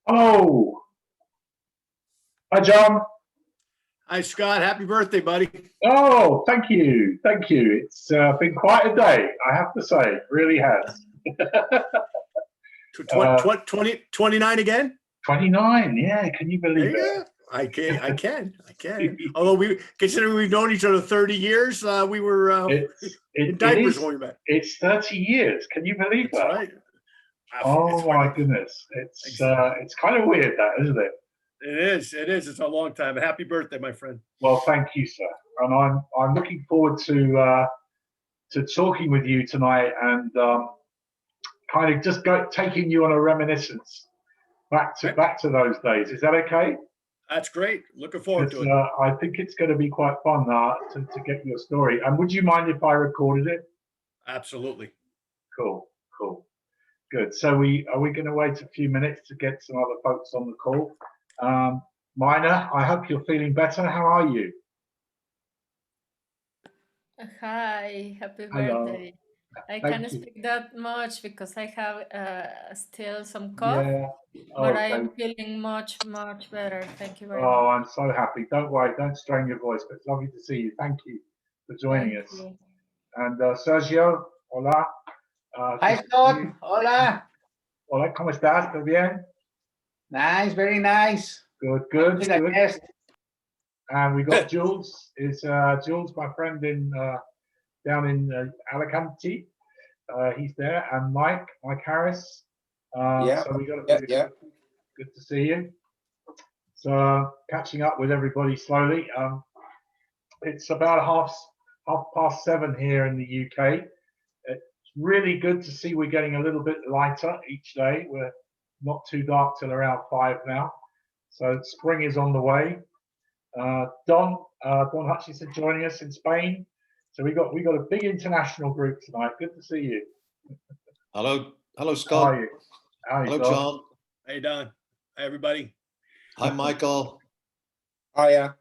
Oh, hi, John. Hi, Scott. Happy birthday, buddy. Oh, thank you. Thank you. It's been quite a day, I have to say. It really has. Uh, 29 again? 29. Yeah, can you There believe you it? go. I can. Although considering we've known each other 30 years, we were in It diapers is. when we met. It's 30 years. Can you believe That's that? right. It's Oh hard my to, goodness. It's kind of weird that, isn't it? it is. It is. It's a long time. Happy birthday, my friend. Well, thank you, sir. And I'm looking forward to talking with you tonight and kind of just taking you on a reminiscence Okay. back to those days. Is that okay? That's great. Looking forward to it. I think it's going to be quite fun to get your story. And would you mind if I recorded it? Absolutely. Cool, cool, good. So we going to wait a few minutes to get some other folks on the call. Mina, I hope you're feeling better. How are you? Hi, happy Hello. birthday. I Thank can't you. speak that much because I have still some cough, Yeah. but I Okay. am feeling much better. Thank you very Oh, much. I'm so happy. Don't worry. Don't strain your voice. But it's lovely to see you. Thank you for joining Thank us. you. And Sergio, hola. Hi, Good to see Scott. you. Hola. Hola, ¿cómo estás? ¿Todo bien? Nice, very nice. Good, good, Be the good. guest. And we got Jules. Is Jules my friend in down in Alicante? He's there, and Mike Harris. Yeah, So we got yeah. good to see you. So catching up with everybody slowly. It's about half past 7 here in the UK. It's really good to see we're getting a little bit lighter each day. We're not too dark till around 5 now. So spring is on the way. Don Hutchinson joining us in Spain. So we got a big international group tonight. Good to see you. Hello, How are Scott. you? How are you, Hello, Don? John. Hey, Don. Hi, everybody. Hi, Michael. Hiya.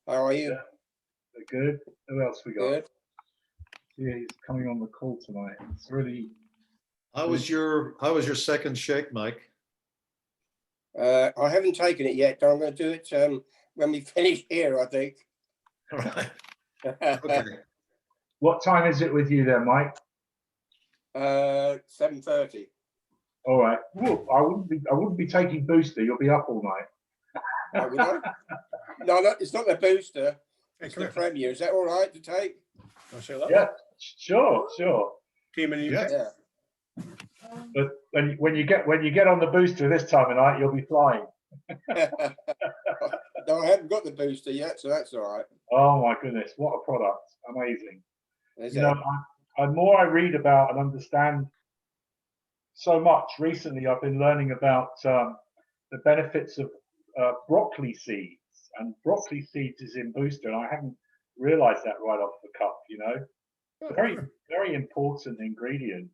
How are you? Yeah. Good. Who else we got? Good. Yeah, he's coming on the call tonight. It's really. How was your second shake, Mike? I haven't taken it yet. I'm going to do it when we finish here, I think. All right. Okay. What time is it with you there, Mike? 7:30. All right. Well, I wouldn't be taking booster. You'll be up all night. Oh, would I? No, it's not the booster. It's the Premier. Is that all right to take? Want to say hello? Yeah, sure. Team in the UK. Yeah. But when you get on the booster this time of night, you'll be flying. No, I haven't got the booster yet, so that's all right. Oh my goodness, what a product! Amazing. Is You know, the more I read about and understand so much recently, I've been learning about the benefits of broccoli seeds, and broccoli seeds is in booster, and I hadn't realized that right off the cuff. You know, very important ingredient.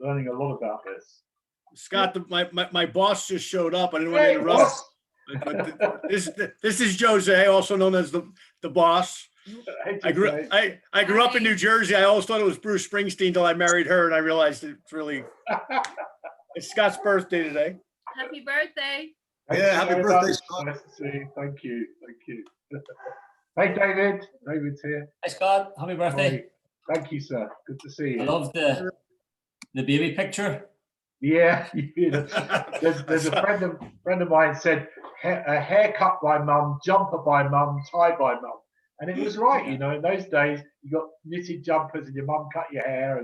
Learning a lot about this. Scott, my boss just showed up. I didn't want to interrupt. But this is Jose, also known as the boss. Hey, I grew up in New Jersey. I always thought it was Bruce Springsteen until I married her, and I realized it's really it's Scott's birthday today. Happy birthday. Yeah, happy birthday, Scott. Nice to see you. Thank you. Hey, David. David's here. Hi, Scott. Happy birthday. Hi. Thank you, sir. Good to see you. I love the baby picture. Yeah, there's a friend of mine said a haircut by mum, jumper by mum, tie by mum, and it was right. You know, in those days you got knitted jumpers and your mum cut your hair,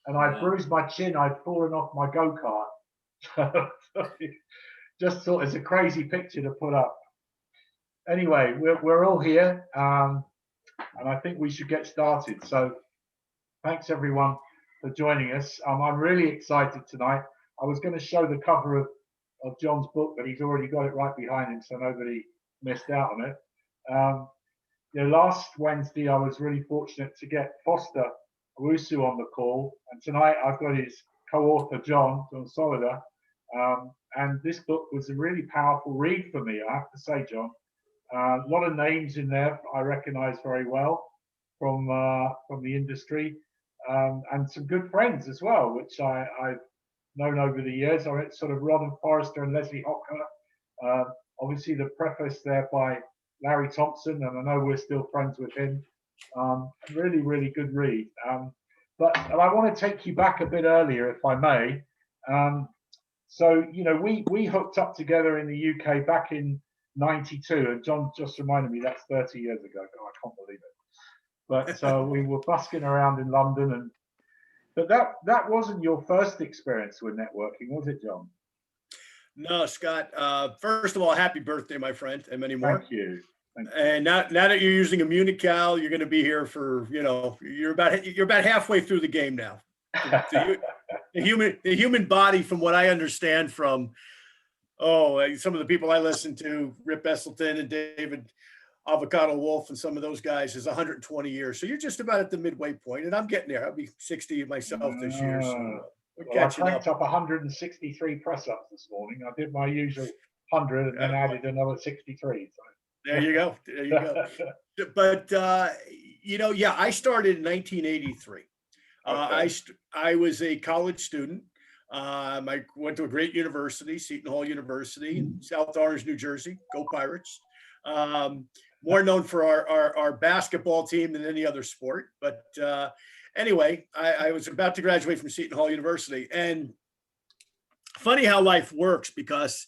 and I bruised my chin. I'd fallen off my go-kart. Just thought it's a crazy picture to put up. Anyway, we're all here, and I think we should get started. So thanks everyone for joining us. I'm really excited tonight. I was going to show the cover of John's book, but he's already got it right behind him, so nobody missed out on it. You know, last Wednesday I was really fortunate to get Foster Owusu on the call, and tonight I've got his co-author John Solleder, and this book was a really powerful read for me, I have to say, John. A lot of names in there I recognise very well from the industry. And some good friends as well, which I've known over the years. I met sort of Ron Forrester and Leslie Hocker. Obviously, the preface there by Larry Thompson, and I know we're still friends with him. Really, really good read. But I want to take you back a bit earlier, if I may. So, you know, we hooked up together in the UK back in '92, and John just reminded me that's 30 years ago. God, I can't believe it. But we were busking around in London, but that wasn't your first experience with networking, was it, John? No, Scott. First of all, happy birthday, my friend, and many more. Thank you. Thank you. And now that you're using a Munical, you're going to be here for, you know, you're about halfway through the game now. The human body, from what I understand from some of the people I listen to, Rip Esselton and David Avocado Wolf and some of those guys, is 120 years. So you're just about at the midway point, and I'm getting there. I'll be 60 myself this year. So we're catching I up. cranked up 163 press-ups this morning. I did my usual 100 and then added another 63. So. There you go. There you go. But, you know, yeah, I started in 1983. Okay. I was a college student. I went to a great university, Seton Hall University in South Orange, New Jersey. Go Pirates. More known for our basketball team than any other sport. But anyway, I was about to graduate from Seton Hall University. And funny how life works, because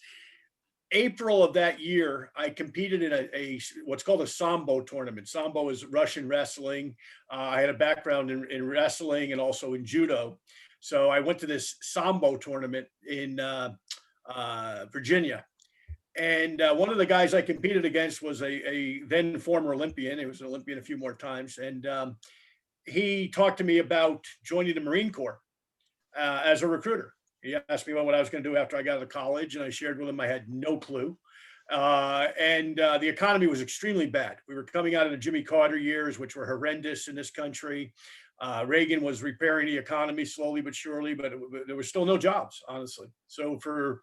April of that year, I competed in a what's called a Sambo tournament. Sambo is Russian wrestling. I had a background in wrestling and also in judo. So I went to this Sambo tournament in Virginia. And one of the guys I competed against was a then former Olympian. He was an Olympian a few more times. And he talked to me about joining the Marine Corps as a recruiter. He asked me what I was going to do after I got out of college, and I shared with him I had no clue. And the economy was extremely bad. We were coming out of the Jimmy Carter years, which were horrendous in this country. Reagan was repairing the economy slowly but surely, but there was still no jobs, honestly. So for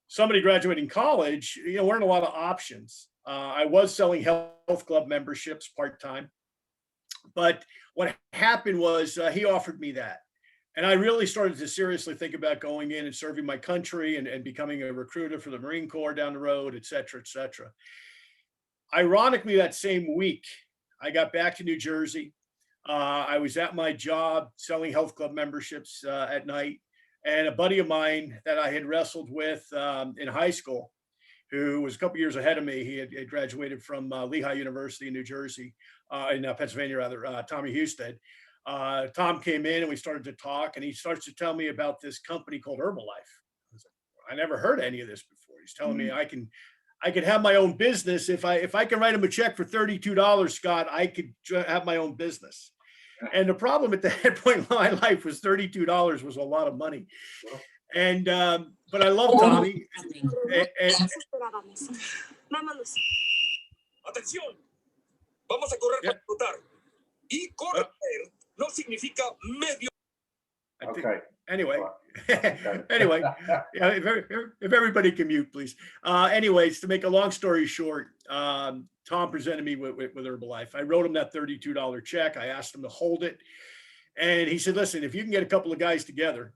somebody graduating college, you know, weren't a lot of options. I was selling health club memberships part-time, but what happened was he offered me that. And I really started to seriously think about going in and serving my country and becoming a recruiter for the Marine Corps down the road, et cetera, et cetera. Ironically, that same week, I got back to New Jersey. I was at my job selling health club memberships at night. And a buddy of mine that I had wrestled with in high school, who was a couple years ahead of me, he had graduated from Lehigh University in New Jersey, in Pennsylvania, rather, Tommy Husted. Tom came in and we started to talk, and he starts to tell me about this company called Herbalife. I never heard any of this before. He's telling me I could have my own business. If I can write him a check for $32, Scott, I could have my own business. And the problem at that point in my life was $32 was a lot of money. And but I love Tommy. Atención, vamos a correr para disfrutar. Y correr no significa medio. Okay. Anyway, Okay. anyway, yeah, if everybody can mute, please. Anyways, to make a long story short, Tom presented me with Herbalife. I wrote him that $32 check. I asked him to hold it. And he said, listen, if you can get a couple of guys together,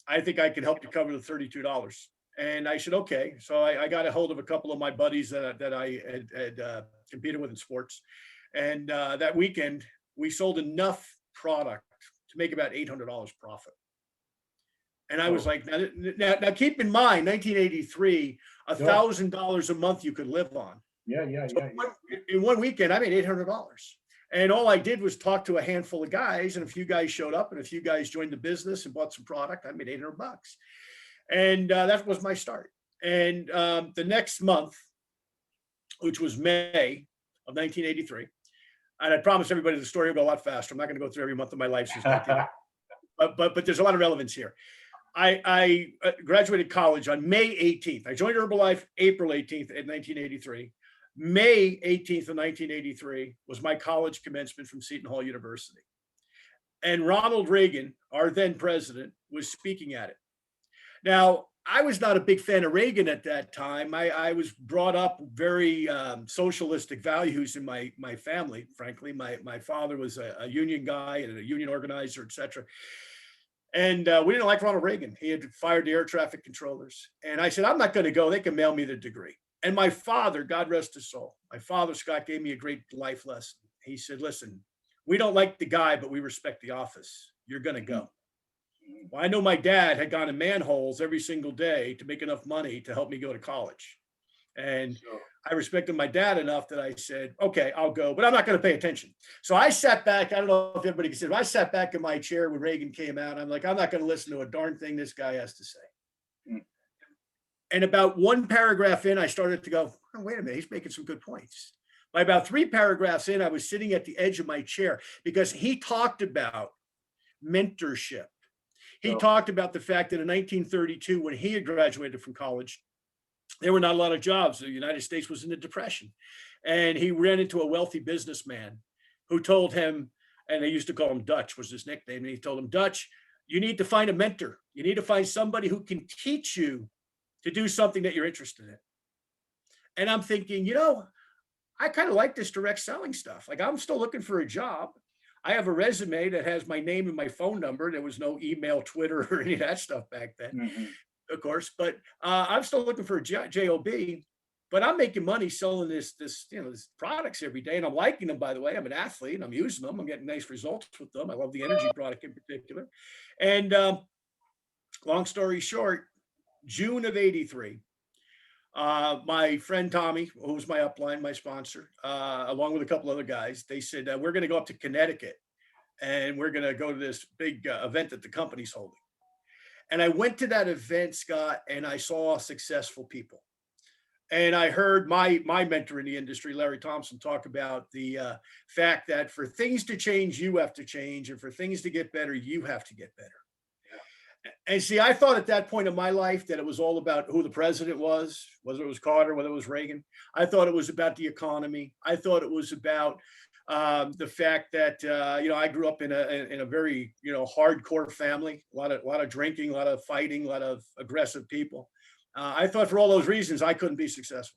I think I can help you cover the $32. And I said, okay. So I got a hold of a couple of my buddies that I had competed with in sports. And that weekend, we sold enough product to make about $800 profit. And I was like, now keep in mind, 1983, $1,000 a month you could live on. Yeah. In one weekend, I made $800. And all I did was talk to a handful of guys, and a few guys showed up, and a few guys joined the business and bought some product. I made $800. And that was my start. And the next month, which was May of 1983, and I promised everybody the story will go a lot faster. I'm not going to go through every month of my life since 1983. But there's a lot of relevance here. I graduated college on May 18th. I joined Herbalife April 18th in 1983. May 18th of 1983 was my college commencement from Seton Hall University. And Ronald Reagan, our then president, was speaking at it. Now, I was not a big fan of Reagan at that time. I was brought up very socialistic values in my family, frankly. My father was a union guy and a union organizer, et cetera. And we didn't like Ronald Reagan. He had fired the air traffic controllers. And I said, I'm not going to go. They can mail me the degree. And my father, God rest his soul, my father, Scott, gave me a great life lesson. He said, listen, we don't like the guy, but we respect the office. You're going to go. Well, I know my dad had gone in manholes every single day to make enough money to help me go to college. And I respected my dad enough that I said, okay, I'll go, but I'm not going to pay attention. So I sat back. I don't know if everybody can see it. I sat back in my chair when Reagan came out. I'm like, I'm not going to listen to a darn thing this guy has to say. And about one paragraph in, I started to go, oh, wait a minute, he's making some good points. By about 3 paragraphs in, I was sitting at the edge of my chair because he talked about mentorship. He talked about the fact that in 1932, when he had graduated from college, there were not a lot of jobs. The United States was in a depression. And he ran into a wealthy businessman who told him, and they used to call him Dutch, was his nickname. And he told him, Dutch, you need to find a mentor. You need to find somebody who can teach you to do something that you're interested in. And I'm thinking, you know, I kind of like this direct selling stuff. Like, I'm still looking for a job. I have a resume that has my name and my phone number. There was no email, Twitter, or any of that stuff back then, of course. But I'm still looking for a job. But I'm making money selling this products every day, and I'm liking them. By the way, I'm an athlete, and I'm using them. I'm getting nice results with them. I love the energy product in particular. And long story short, June of '83. My friend Tommy, who was my upline, my sponsor, along with a couple other guys, they said, we're going to go up to Connecticut and we're going to go to this big event that the company's holding. And I went to that event, Scott, and I saw successful people. And I heard my mentor in the industry, Larry Thompson, talk about the fact that for things to change, you have to change. And for things to get better, you have to get better. And see, I thought at that point in my life that it was all about who the president was, whether it was Carter, whether it was Reagan. I thought it was about the economy. I thought it was about the fact that I grew up in a very hardcore family, a lot of drinking, a lot of fighting, a lot of aggressive people. I thought for all those reasons I couldn't be successful.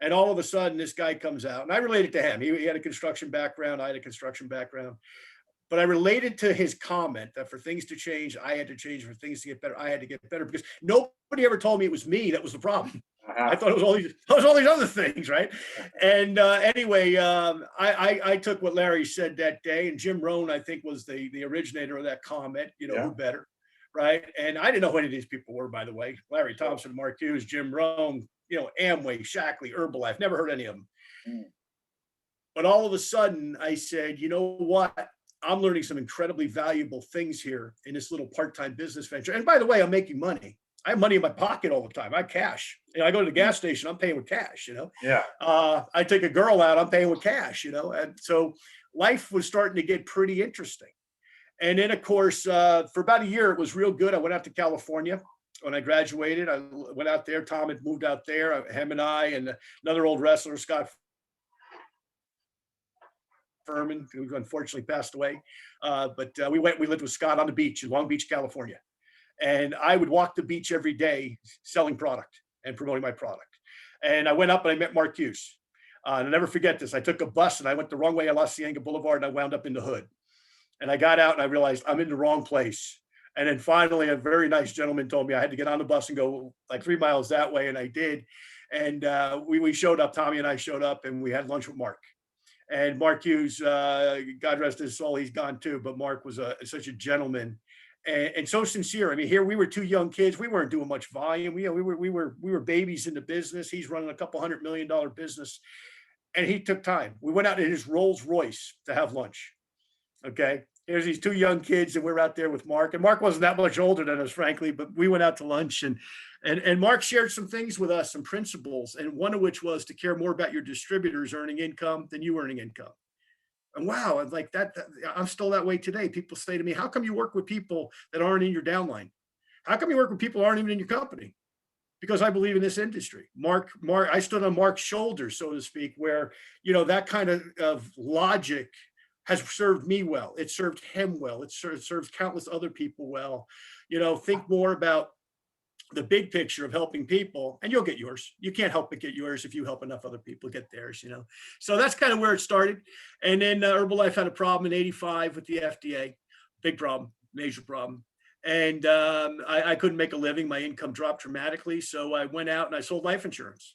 And all of a sudden, this guy comes out, and I related to him. He had a construction background. I had a construction background. But I related to his comment that for things to change, I had to change. For things to get better, I had to get better, because nobody ever told me it was me that was the problem. I thought it was all these other things, right? And anyway, I took what Larry said that day, and Jim Rohn, I think, was the originator of that comment. Who better, right? And I didn't know who any of these people were, by the way. Larry Thompson, Mark Hughes, Jim Rohn, Amway, Shackley, Herbalife. Never heard any of them. But all of a sudden, I said, you know what? I'm learning some incredibly valuable things here in this little part-time business venture. And by the way, I'm making money. I have money in my pocket all the time. I have cash. I go to the gas station, I'm paying with cash, Yeah. I take a girl out, I'm paying with cash, And so life was starting to get pretty interesting. And then, of course, for about a year, it was real good. I went out to California. When I graduated, I went out there. Tom had moved out there, him and I, and another old wrestler, Scott Furman, who unfortunately passed away. But we lived with Scott on the beach in Long Beach, California. And I would walk the beach every day selling product and promoting my product. And I went up and I met Mark Hughes. And I'll never forget this. I took a bus and I went the wrong way on La Cienega Boulevard, and I wound up in the hood. And I got out and I realized I'm in the wrong place. And then finally, a very nice gentleman told me I had to get on the bus and go like 3 miles that way. And I did. And we showed up, Tommy and I showed up, and we had lunch with Mark. And Mark Hughes, God rest his soul, he's gone too. But Mark was such a gentleman and so sincere. I mean, here we were 2 young kids. We weren't doing much volume. We were babies in the business. He's running a couple $100 million business, and he took time. We went out in his Rolls Royce to have lunch. Okay, here's these 2 young kids, and we're out there with Mark. And Mark wasn't that much older than us, frankly, but we went out to lunch, and Mark shared some things with us, some principles, and one of which was to care more about your distributors earning income than you earning income. And wow, I'm like that. I'm still that way today. People say to me, how come you work with people that aren't in your downline? How come you work with people that aren't even in your company? Because I believe in this industry. Mark, I stood on Mark's shoulders, so to speak, where, that kind of logic has served me well. It served him well. It serves countless other people well. Think more about the big picture of helping people, and you'll get yours. You can't help but get yours if you help enough other people get theirs, So that's kind of where it started. And then Herbalife had a problem in '85 with the FDA, big problem, major problem. And I couldn't make a living. My income dropped dramatically. So I went out and I sold life insurance.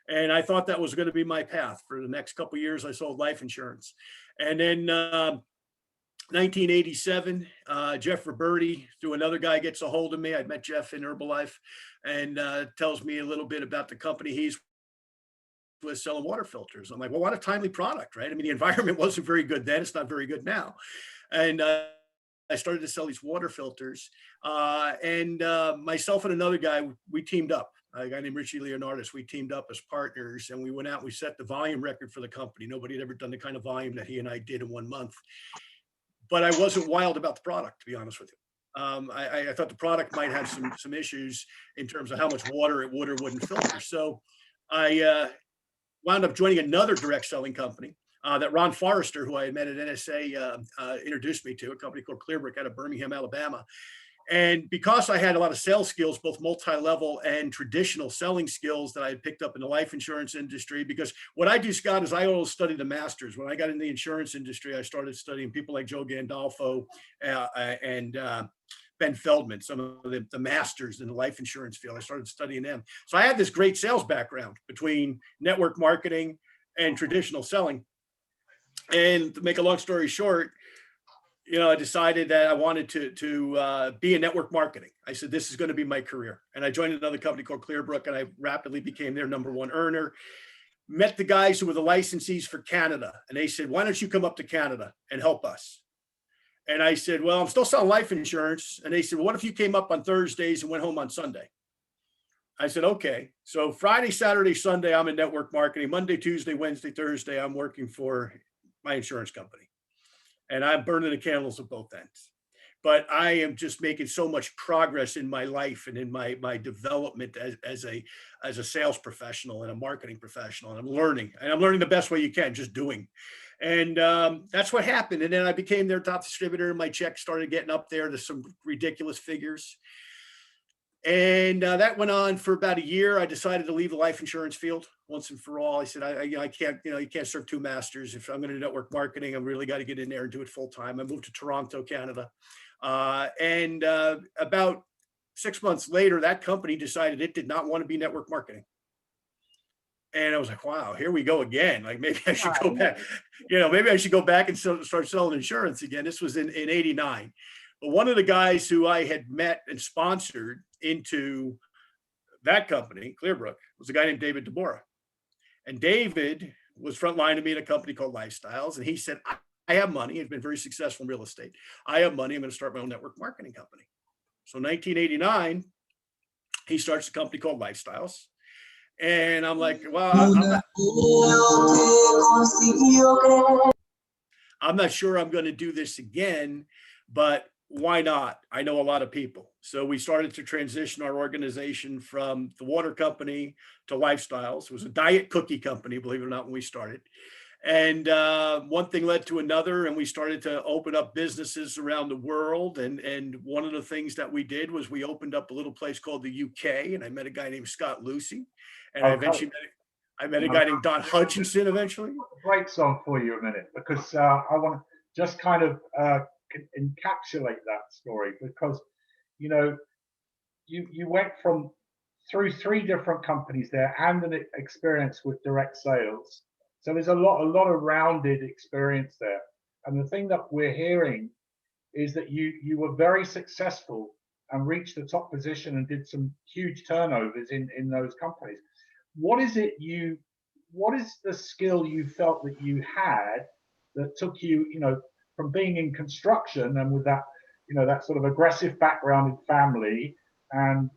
And I thought that was going to be my path for the next couple of years. I sold life insurance. And then 1987, Jeff Roberti, through another guy, gets a hold of me. I'd met Jeff in Herbalife, and tells me a little bit about the company he's with, selling water filters. I'm like, well, what a timely product, right? I mean, the environment wasn't very good then. It's not very good now. And I started to sell these water filters, and myself and another guy, we teamed up. A guy named Richie Leonardis. We teamed up as partners, and we went out and we set the volume record for the company. Nobody had ever done the kind of volume that he and I did in 1 month. But I wasn't wild about the product, to be honest with you. I thought the product might have some issues in terms of how much water it would or wouldn't filter. So I wound up joining another direct selling company that Ron Forrester, who I had met at NSA, introduced me to, a company called Clearbrook out of Birmingham, Alabama. And because I had a lot of sales skills, both multi-level and traditional selling skills that I had picked up in the life insurance industry, because what I do, Scott, is I always study the masters. When I got in the insurance industry, I started studying people like Joe Gandolfo and Ben Feldman, some of the masters in the life insurance field. I started studying them. So I had this great sales background between network marketing and traditional selling. And to make a long story short, I decided that I wanted to be in network marketing. I said, this is going to be my career. And I joined another company called Clearbrook, and I rapidly became their #1 earner. Met the guys who were the licensees for Canada. And they said, why don't you come up to Canada and help us? And I said, well, I'm still selling life insurance. And they said, well, what if you came up on Thursdays and went home on Sunday? I said, okay. So Friday, Saturday, Sunday, I'm in network marketing. Monday, Tuesday, Wednesday, Thursday, I'm working for my insurance company. And I'm burning the candles at both ends. But I am just making so much progress in my life and in my development as a sales professional and a marketing professional. And I'm learning the best way you can, just doing. And that's what happened. And then I became their top distributor. My checks started getting up there to some ridiculous figures. And that went on for about a year. I decided to leave the life insurance field once and for all. I said, I can't, you can't serve two masters. If I'm going to do network marketing, I really got to get in there and do it full time. I moved to Toronto, Canada. And about 6 months later, that company decided it did not want to be network marketing. And I was like, wow, here we go again. Like, maybe I should go back, maybe I should go back and start selling insurance again. This was in 89. But one of the guys who I had met and sponsored into that company, Clearbrook, was a guy named David DeBora. And David was frontline to me in a company called Lifestyles. And he said, I have money. He's been very successful in real estate. I have money. I'm going to start my own network marketing company. So in 1989, he starts a company called Lifestyles. And I'm like, well, I'm not sure I'm going to do this again, but why not? I know a lot of people. So we started to transition our organization from the water company to Lifestyles. It was a diet cookie company, believe it or not, when we started. And one thing led to another, and we started to open up businesses around the world. And one of the things that we did was we opened up a little place called the UK, and I met a guy named Scott Lucy. And I eventually met a guy named Don Hutchinson eventually. Break song for you a minute, because I want to just kind of encapsulate that story, because you went through 3 different companies there and an experience with direct sales. So there's a lot of rounded experience there. And the thing that we're hearing is that you were very successful and reached the top position and did some huge turnovers in those companies. What is the skill you felt that you had that took you, from being in construction and with that, that sort of aggressive background in family and,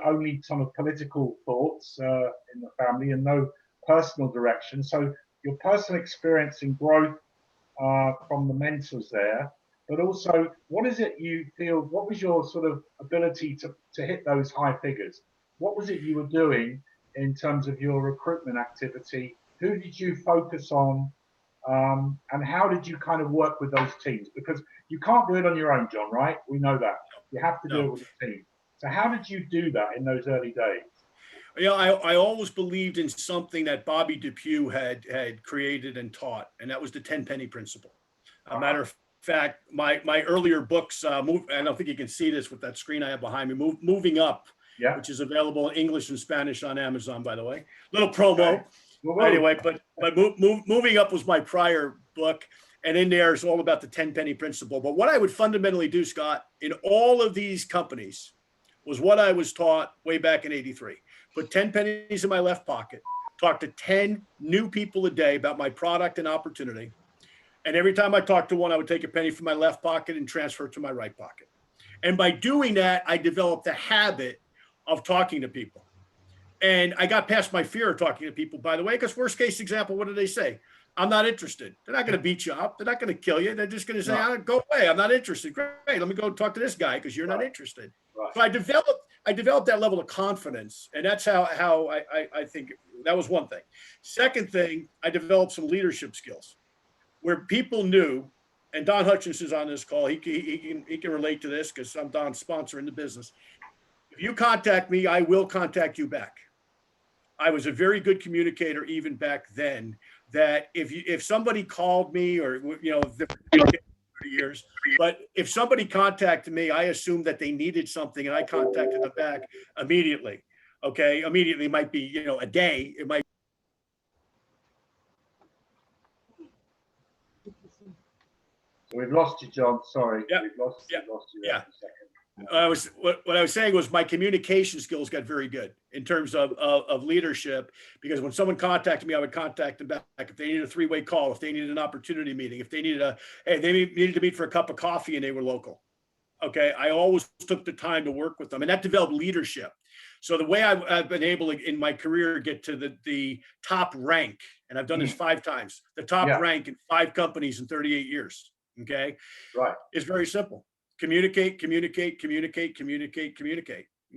only some of political thoughts in the family and no personal direction. So your personal experience and growth from the mentors there, but also what is it you feel, what was your sort of ability to hit those high figures? What was it you were doing in terms of your recruitment activity? Who did you focus on? And how did you kind of work with those teams? Because you can't do it on your own, John, right? We know that. You have to do it with a team. So how did you do that in those early days? I always believed in something that Bobby DePew had created and taught, and that was the 10 penny principle. A matter of fact, my earlier books, I don't think you can see this with that screen I have behind me, Moving Up, Yeah. which is available in English and Spanish on Amazon, by the way. Little promo. Okay. Well, Anyway, but Moving Up was my prior book, and in there is all about the 10 penny principle. But what I would fundamentally do, Scott, in all of these companies was what I was taught way back in '83. Put 10 pennies in my left pocket, talk to 10 new people a day about my product and opportunity. And every time I talked to one, I would take a penny from my left pocket and transfer it to my right pocket. And by doing that, I developed a habit of talking to people. And I got past my fear of talking to people, by the way, because worst case example, what do they say? I'm not interested. They're not going to beat you up. They're not going to kill you. They're just going to say, go away. I'm not interested. Great. Let me go talk to this guy because you're not interested. Right. So I developed that level of confidence. And that's how I think that was one thing. Second thing, I developed some leadership skills where people knew, and Don Hutchinson's on this call. He can relate to this because I'm Don's sponsor in the business. If you contact me, I will contact you back. I was a very good communicator even back then. That if somebody called me, or years, but if somebody contacted me, I assumed that they needed something, and I contacted them back immediately. Okay, immediately might be a day. It might. So we've lost you, John. Sorry. Yeah. We've lost you there Yeah. for a second. What I was saying was my communication skills got very good in terms of leadership, because when someone contacted me, I would contact them back. If they needed a three-way call, if they needed an opportunity meeting, if they needed they needed to meet for a cup of coffee and they were local. Okay. I always took the time to work with them, and that developed leadership. So the way I've been able to, in my career, get to the top rank, and I've done this 5 times, the top rank in 5 companies in 38 years. Okay. Right. It's very simple. Communicate.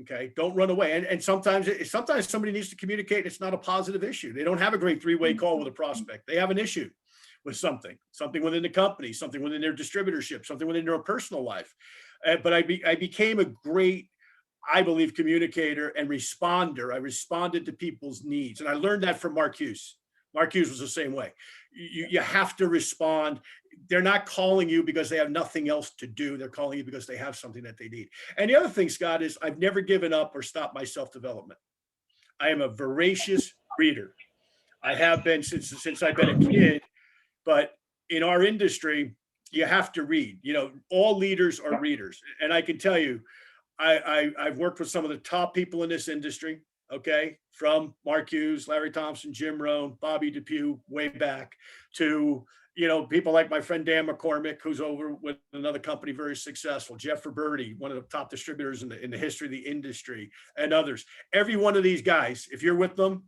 Okay. Don't run away. And sometimes somebody needs to communicate. It's not a positive issue. They don't have a great 3-way call with a prospect. They have an issue with something within the company, something within their distributorship, something within their personal life. But I became a great, I believe, communicator and responder. I responded to people's needs. And I learned that from Mark Hughes. Mark Hughes was the same way. You have to respond. They're not calling you because they have nothing else to do. They're calling you because they have something that they need. And the other thing, Scott, is I've never given up or stopped my self-development. I am a voracious reader. I have been since I've been a kid, but in our industry, you have to read. All leaders are readers. And I can tell you, I've worked with some of the top people in this industry. Okay, from Mark Hughes, Larry Thompson, Jim Rohn, Bobby Depew, way back to people like my friend Dan McCormick, who's over with another company, very successful. Jeff Roberti, one of the top distributors in the history of the industry, and others. Every one of these guys, if you're with them,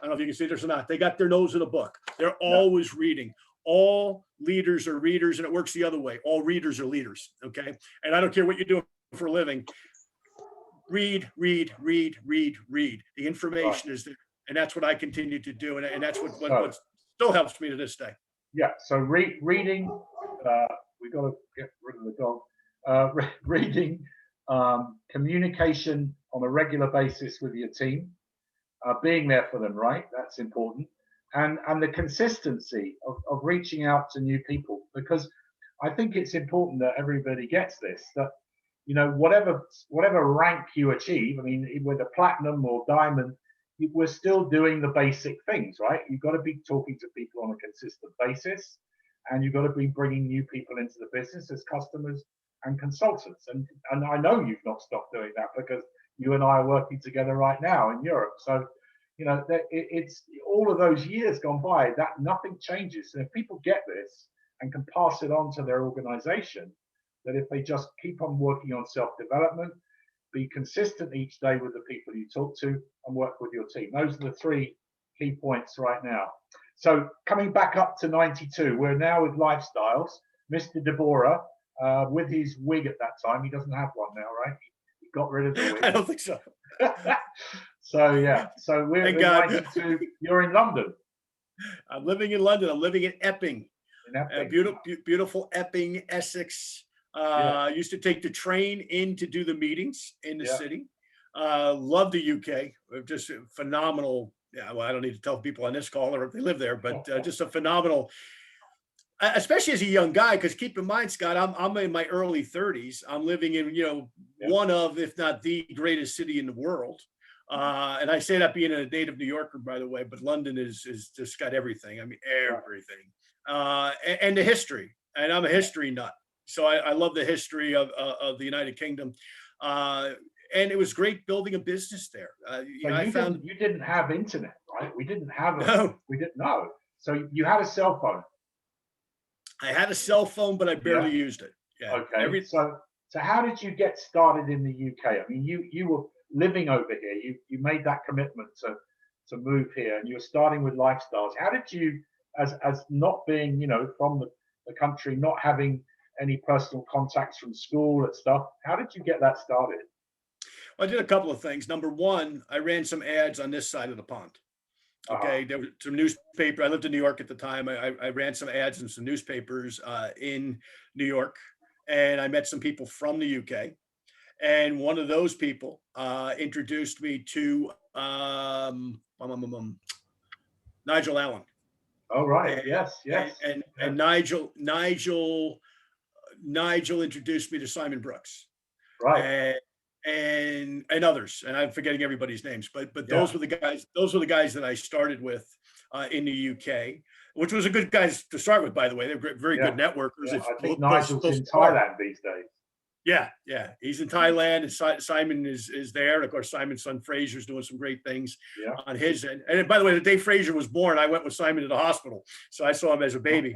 I don't know if you can see this or not, they got their nose in a book. They're always reading. All leaders are readers, and it works the other way. All readers are leaders. Okay, and I don't care what you're doing for a living. Read. The information is there. And that's what I continue to do. And that's what still helps me to this day. Yeah. So reading, we got to get rid of the dog. Reading, communication on a regular basis with your team, being there for them, right? That's important. And the consistency of reaching out to new people, because I think it's important that everybody gets this, that whatever rank you achieve, I mean, whether platinum or diamond, we're still doing the basic things, right? You've got to be talking to people on a consistent basis, and you've got to be bringing new people into the business as customers and consultants. And I know you've not stopped doing that, because you and I are working together right now in Europe. So, it's all of those years gone by that nothing changes. And if people get this and can pass it on to their organization, that if they just keep on working on self-development, be consistent each day with the people you talk to, and work with your team. Those are the 3 key points right now. So coming back up to 92, we're now with lifestyles. Mr. Deborah, with his wig at that time, he doesn't have one now, right? He got rid of the wig. I don't think so. So yeah, so we're in 92. You're in London. I'm living in London. I'm living in Epping. Beautiful, beautiful Epping, Essex. Used to take the train in to do the meetings in the city. Love the UK. Just phenomenal. Yeah, well, I don't need to tell people on this call or if they live there, but just a phenomenal. especially as a young guy, because keep in mind, Scott, I'm in my early 30s. I'm living in, one of, if not the greatest city in the world. And I say that being a native New Yorker, by the way, but London is just got everything. I mean, everything. And the history. And I'm a history nut. So I love the history of the United Kingdom. And it was great building a business there. You didn't have internet, right? We didn't have No. We didn't know. So you had a cell phone. I had a cell phone, but I barely used it. Yeah. Okay. So how did you get started in the UK? I mean, you were living over here. You made that commitment to move here, and you were starting with Lifestyles. How did you, as not being, from the country, not having any personal contacts from school and stuff, how did you get that started? I did a couple of things. Number one, I ran some ads on this side of the pond. Okay, there was some newspaper. I lived in New York at the time. I ran some ads in some newspapers in New York, and I met some people from the UK. And one of those people introduced me to Nigel Allen. Oh, right. Yes. And Nigel introduced me to Simon Brooks. Right. And others, and I'm forgetting everybody's names, but those were the guys. Those were the guys that I started with in the UK, which was a good guys to start with, by the way. They're very good networkers. Yeah, I think Nigel's in Thailand these days. Yeah, he's in Thailand, and Simon is there. And of course, Simon's son Fraser's doing some great things on his end. And by the way, the day Fraser was born, I went with Simon to the hospital, so I saw him as a baby.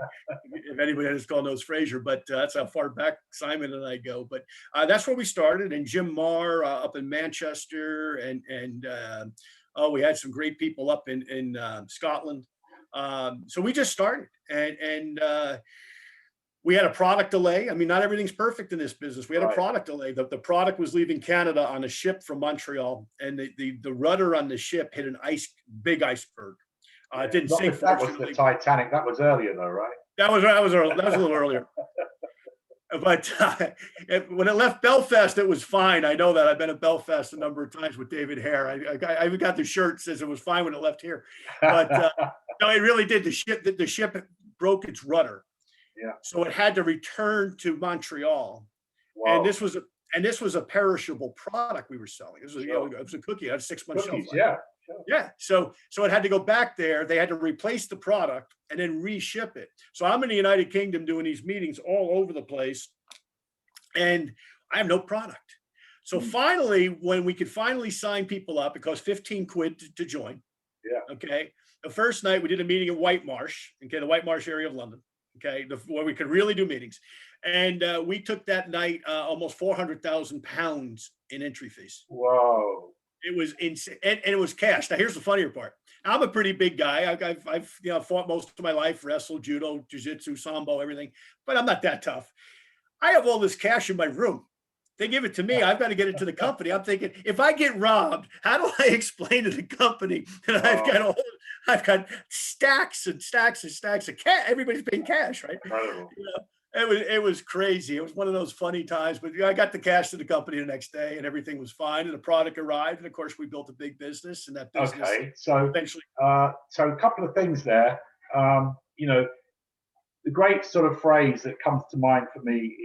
If anybody on this call knows Fraser, but that's how far back Simon and I go. But that's where we started. And Jim Marr up in Manchester, and we had some great people up in Scotland. So we just started, and we had a product delay. I mean, not everything's perfect in this business. We had a product delay. The product was leaving Canada on a ship from Montreal, and the rudder on the ship hit an big iceberg. It didn't sink. That was the Titanic. That was earlier, though, right? That was a little earlier. But when it left Belfast, it was fine. I know that. I've been at Belfast a number of times with David Hare. I even got the shirt that says it was fine when it left here. But no, it really did. The ship broke its rudder. Yeah. So it had to return to Montreal. Wow. And this was a perishable product we were selling. It was, it was a cookie. It had a 6-month shelf life. Yeah. Sure. Yeah. So it had to go back there. They had to replace the product and then reship it. So I'm in the United Kingdom doing these meetings all over the place, and I have no product. So finally, when we could finally sign people up, it cost 15 quid to join. Yeah. Okay. The first night we did a meeting in Whitemarsh, the Whitemarsh area of London. Okay, where we could really do meetings. And we took that night almost £400,000 in entry fees. Whoa. It was insane. And it was cash. Now, here's the funnier part. I'm a pretty big guy. I've fought most of my life, wrestled, judo, jiu-jitsu, sambo, everything, but I'm not that tough. I have all this cash in my room. They give it to me. I've got to get it to the company. I'm thinking, if I get robbed, how do I explain to the company that I've got stacks and stacks and stacks of cash? Everybody's paying cash, right? Incredible. It was crazy. It was one of those funny times, but I got the cash to the company the next day, and everything was fine. And the product arrived, and of course, we built a big business, and that business. Okay, so eventually, so a couple of things there. The great sort of phrase that comes to mind for me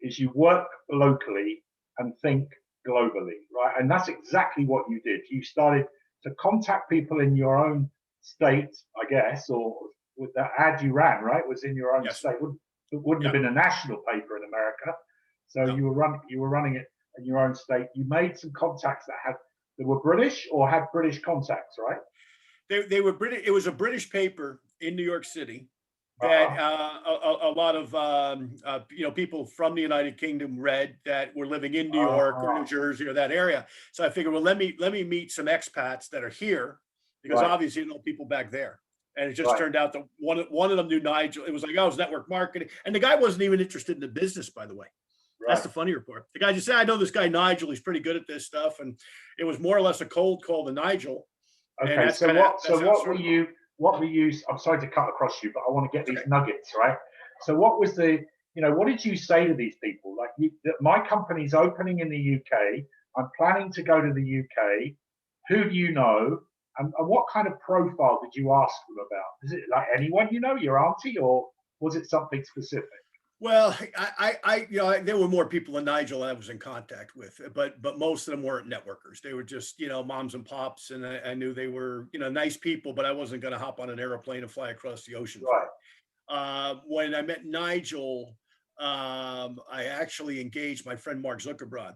is you work locally and think globally, right? And that's exactly what you did. You started to contact people in your own state, I guess, or with that ad you ran, right? Was in your own state. It wouldn't have been a national paper in America. So you were running it in your own state. You made some contacts that were British or had British contacts, right? They were British. It was a British paper in New York City that a lot of people from the United Kingdom read that were living in New York or New Jersey or that area. So I figured, well, let me meet some expats that are here, because obviously you know people back there. And it just turned out that one of them knew Nigel. It was like, it was network marketing, and the guy wasn't even interested in the business, by the way. That's the funnier part. The guy just said, I know this guy Nigel. He's pretty good at this stuff, and it was more or less a cold call to Nigel. Okay, what were you? I'm sorry to cut across you, but I want to get these nuggets, right? So what was what did you say to these people? Like, my company's opening in the UK. I'm planning to go to the UK. Who do you know? And what kind of profile did you ask them about? Is it like anyone you know, your auntie, or was it something specific? Well, there were more people than Nigel I was in contact with, but most of them weren't networkers. They were just, moms and pops, and I knew they were, nice people, but I wasn't going to hop on an airplane and fly across the ocean. Right. When I met Nigel, I actually engaged my friend Mark Zuckerbrod,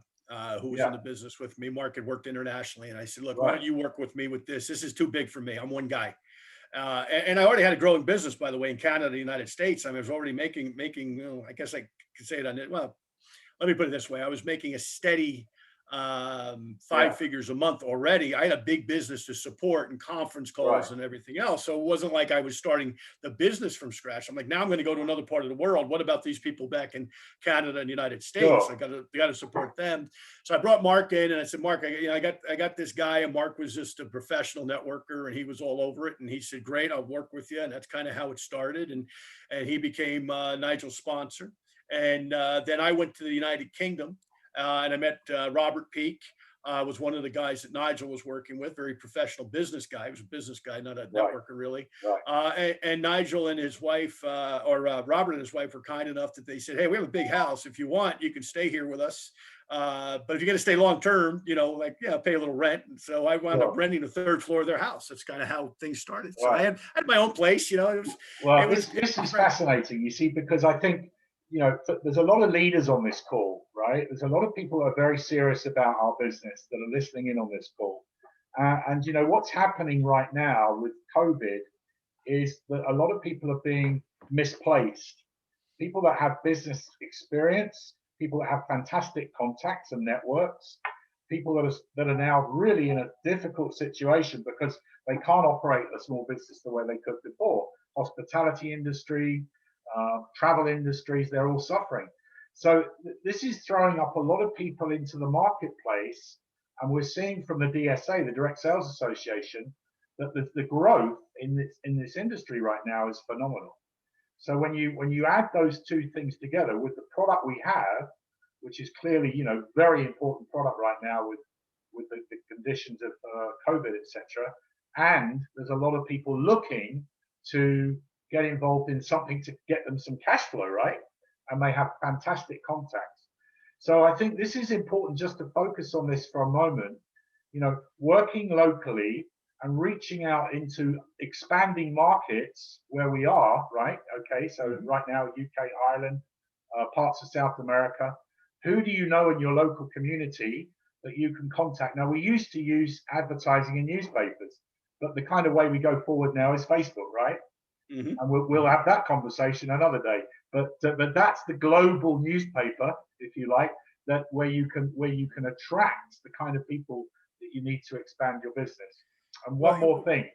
who was in the business with me. Mark had worked internationally, and I said, "Look, why don't you work with me with this? This is too big for me. I'm one guy." And I already had a growing business, by the way, in Canada, the United States. I was already making, I guess I could say it on it. Well, let me put it this way. I was making a steady 5 figures a month already. I had a big business to support and conference calls and everything else. So it wasn't like I was starting the business from scratch. I'm like, now I'm going to go to another part of the world. What about these people back in Canada and the United States? I got to support them. So I brought Mark in, and I said, Mark, I got this guy, and Mark was just a professional networker, and he was all over it. And he said, great, I'll work with you. And that's kind of how it started. And he became Nigel's sponsor. And then I went to the United Kingdom. And I met Robert Peake, was one of the guys that Nigel was working with, very professional business guy. He was a business guy, not a networker really. And Nigel and his wife, Robert and his wife, were kind enough that they said, hey, we have a big house. If you want, you can stay here with us. But if you're going to stay long term, pay a little rent. And so I wound up renting the 3rd floor of their house. That's kind of how things started. So I had my own place. This is fascinating, you see, because I think, there's a lot of leaders on this call, right? There's a lot of people that are very serious about our business that are listening in on this call. And what's happening right now with COVID is that a lot of people are being misplaced. People that have business experience, people that have fantastic contacts and networks, people that are now really in a difficult situation because they can't operate a small business the way they could before. Hospitality industry, travel industries, they're all suffering. So this is throwing up a lot of people into the marketplace, and we're seeing from the DSA, the Direct Sales Association, that the growth in this industry right now is phenomenal. So when you add those two things together with the product we have, which is clearly very important product right now with the conditions of COVID, etc., and there's a lot of people looking to get involved in something to get them some cash flow, right? And they have fantastic contacts. So I think this is important just to focus on this for a moment, working locally and reaching out into expanding markets where we are, right? Okay, so right now, UK, Ireland, parts of South America. Who do you know in your local community that you can contact? Now, we used to use advertising in newspapers, but the kind of way we go forward now is Facebook, right? And we'll have that conversation another day. But that's the global newspaper, if you like, that where you can attract the kind of people that you need to expand your business. And one more thing,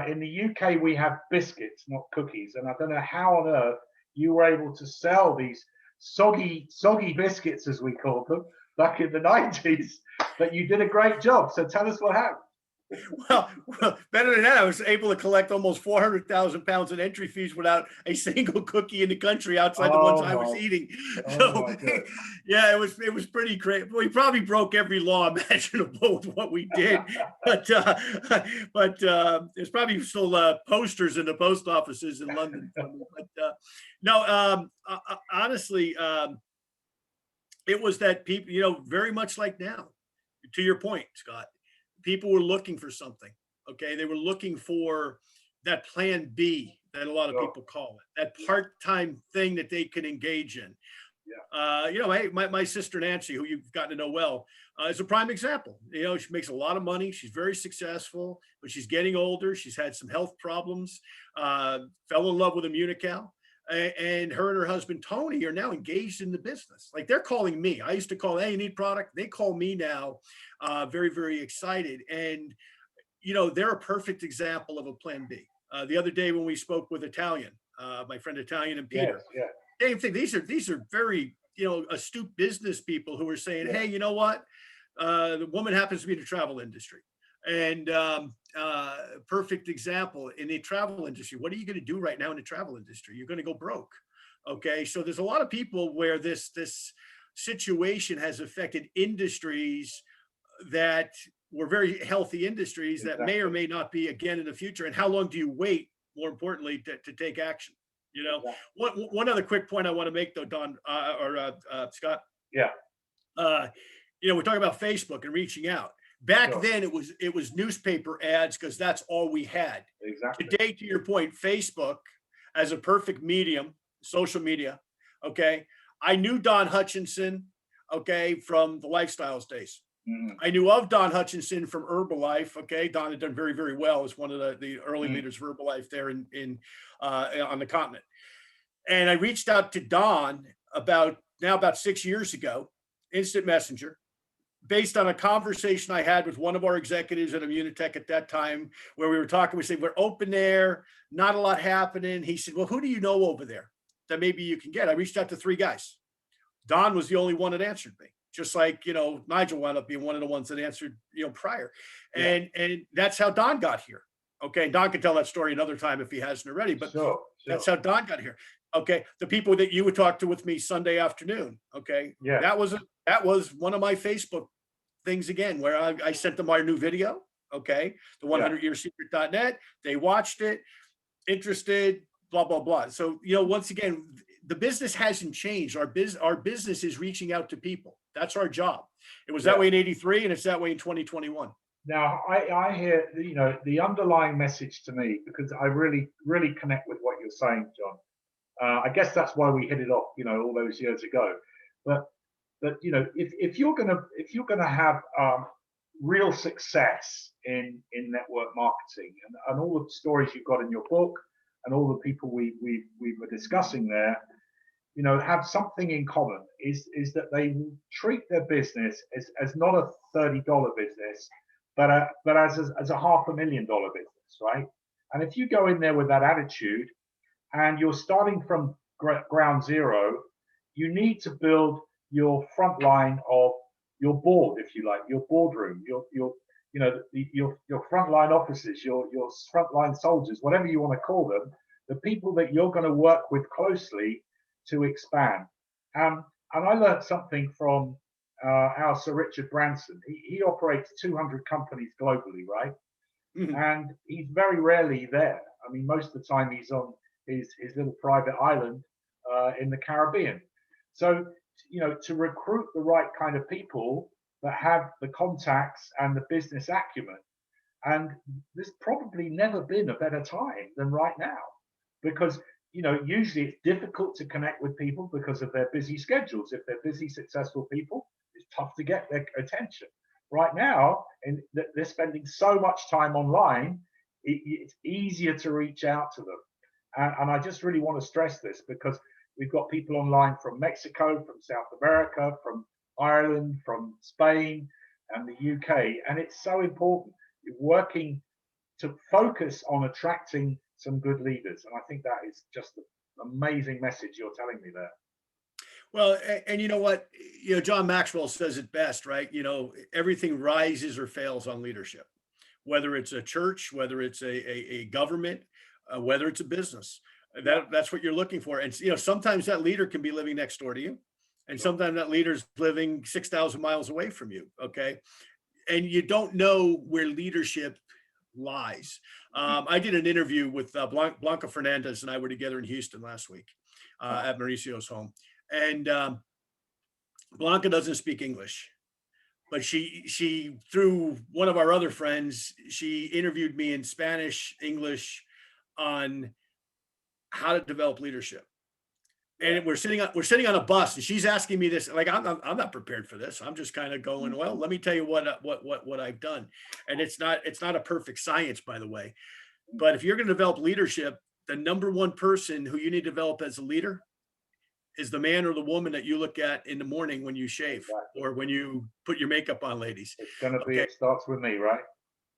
in the UK we have biscuits, not cookies, and I don't know how on earth you were able to sell these soggy biscuits, as we call them, back in the 90s. But you did a great job. So tell us what happened. Well, better than that, I was able to collect almost 400,000 pounds in entry fees without a single cookie in the country outside the ones I was eating. So, yeah, it was pretty crazy. We probably broke every law imaginable with what we did, but there's probably still posters in the post offices in London. But honestly, it was that people, very much like now. To your point, Scott. People were looking for something. Okay. They were looking for that plan B that a lot of people call it, that part-time thing that they can engage in. My sister Nancy, who you've gotten to know well, is a prime example. She makes a lot of money. She's very successful, but she's getting older. She's had some health problems, fell in love with a Muni-Cal. And her and her husband, Tony, are now engaged in the business. Like, they're calling me. I used to call, hey, you need product? They call me now, very, very excited. And, they're a perfect example of a plan B. The other day when we spoke with Italian, my friend Italian and Peter, same thing. These are very, astute business people who are saying, hey, you know what? The woman happens to be in the travel industry. And perfect example in the travel industry. What are you going to do right now in the travel industry? You're going to go broke. Okay. So there's a lot of people where this situation has affected industries that were very healthy industries that may or may not be again in the future. And how long do you wait, more importantly, to take action? You know, one other quick point I want to make though, Don, Scott. Yeah. You know, we're talking about Facebook and reaching out. Back Sure. then it was newspaper ads because that's all we had. Exactly. Today, to your point, Facebook as a perfect medium, social media. Okay. I knew Don Hutchinson, okay, from the Lifestyles days. Mhm. I knew of Don Hutchinson from Herbalife. Okay. Don had done very, very well as one of the early leaders of Herbalife there on the continent. And I reached out to Don about 6 years ago, instant messenger, based on a conversation I had with one of our executives at Immunitech at that time, where we were talking, we said, we're open there, not a lot happening. He said, well, who do you know over there that maybe you can get? I reached out to 3 guys. Don was the only one that answered me, just like, you know, Nigel wound up being one of the ones that answered, you know, prior. And that's how Don got here. Okay. Don can tell that story another time if he hasn't already, but Sure. that's how Don got here. Okay. The people that you would talk to with me Sunday afternoon. Okay. Yeah. That was one of my Facebook things again, where I sent them our new video. Okay. The 100yearsecret.net. They watched it, interested, blah, blah, blah. So, you know, once again, the business hasn't changed. Our business is reaching out to people. That's our job. It was that way in 83 and it's that way in 2021. Now, I hear, you know, the underlying message to me, because I really, really connect with what you're saying, John. I guess that's why we hit it off, you know, all those years ago. But you know, if you're gonna have real success in network marketing and all the stories you've got in your book and all the people we were discussing there, you know, have something in common is that they treat their business as not a $30 business, but as a $500,000 business, right? And if you go in there with that attitude and you're starting from ground zero, you need to build your front line of your board, if you like, your boardroom, your frontline officers, your frontline soldiers, whatever you want to call them, the people that you're going to work with closely to expand. And I learned something from our Sir Richard Branson. He operates 200 companies globally, right? Mhm. And he's very rarely there. I mean, most of the time he's on his little private island in the Caribbean. So, you know, to recruit the right kind of people that have the contacts and the business acumen. And there's probably never been a better time than right now, because, you know, usually it's difficult to connect with people because of their busy schedules. If they're busy, successful people, it's tough to get their attention. Right now, and they're spending so much time online, it's easier to reach out to them. And I just really want to stress this, because we've got people online from Mexico, from South America, from Ireland, from Spain, and the UK. And it's so important. You're working to focus on attracting some good leaders. And I think that is just an amazing message you're telling me there. Well, and you know what, you know, John Maxwell says it best, right? You know, everything rises or fails on leadership, whether it's a church, whether it's a government, whether it's a business. That's what you're looking for. And, you know, sometimes that leader can be living next door to you. And sometimes that leader's living 6,000 miles away from you. Okay. And you don't know where leadership lies. I did an interview with Blanca Fernandez, and I were together in Houston last week at Mauricio's home. And Blanca doesn't speak English, but she through one of our other friends, she interviewed me in Spanish, English on how to develop leadership. And we're sitting on a bus, and she's asking me this. Like, I'm not prepared for this. I'm just kind of going, well, let me tell you what I've done. And it's not a perfect science, by the way. But if you're going to develop leadership, the number one person who you need to develop as a leader is the man or the woman that you look at in the morning when you shave or when you put your makeup on, ladies. It's going to be, it starts with me, right?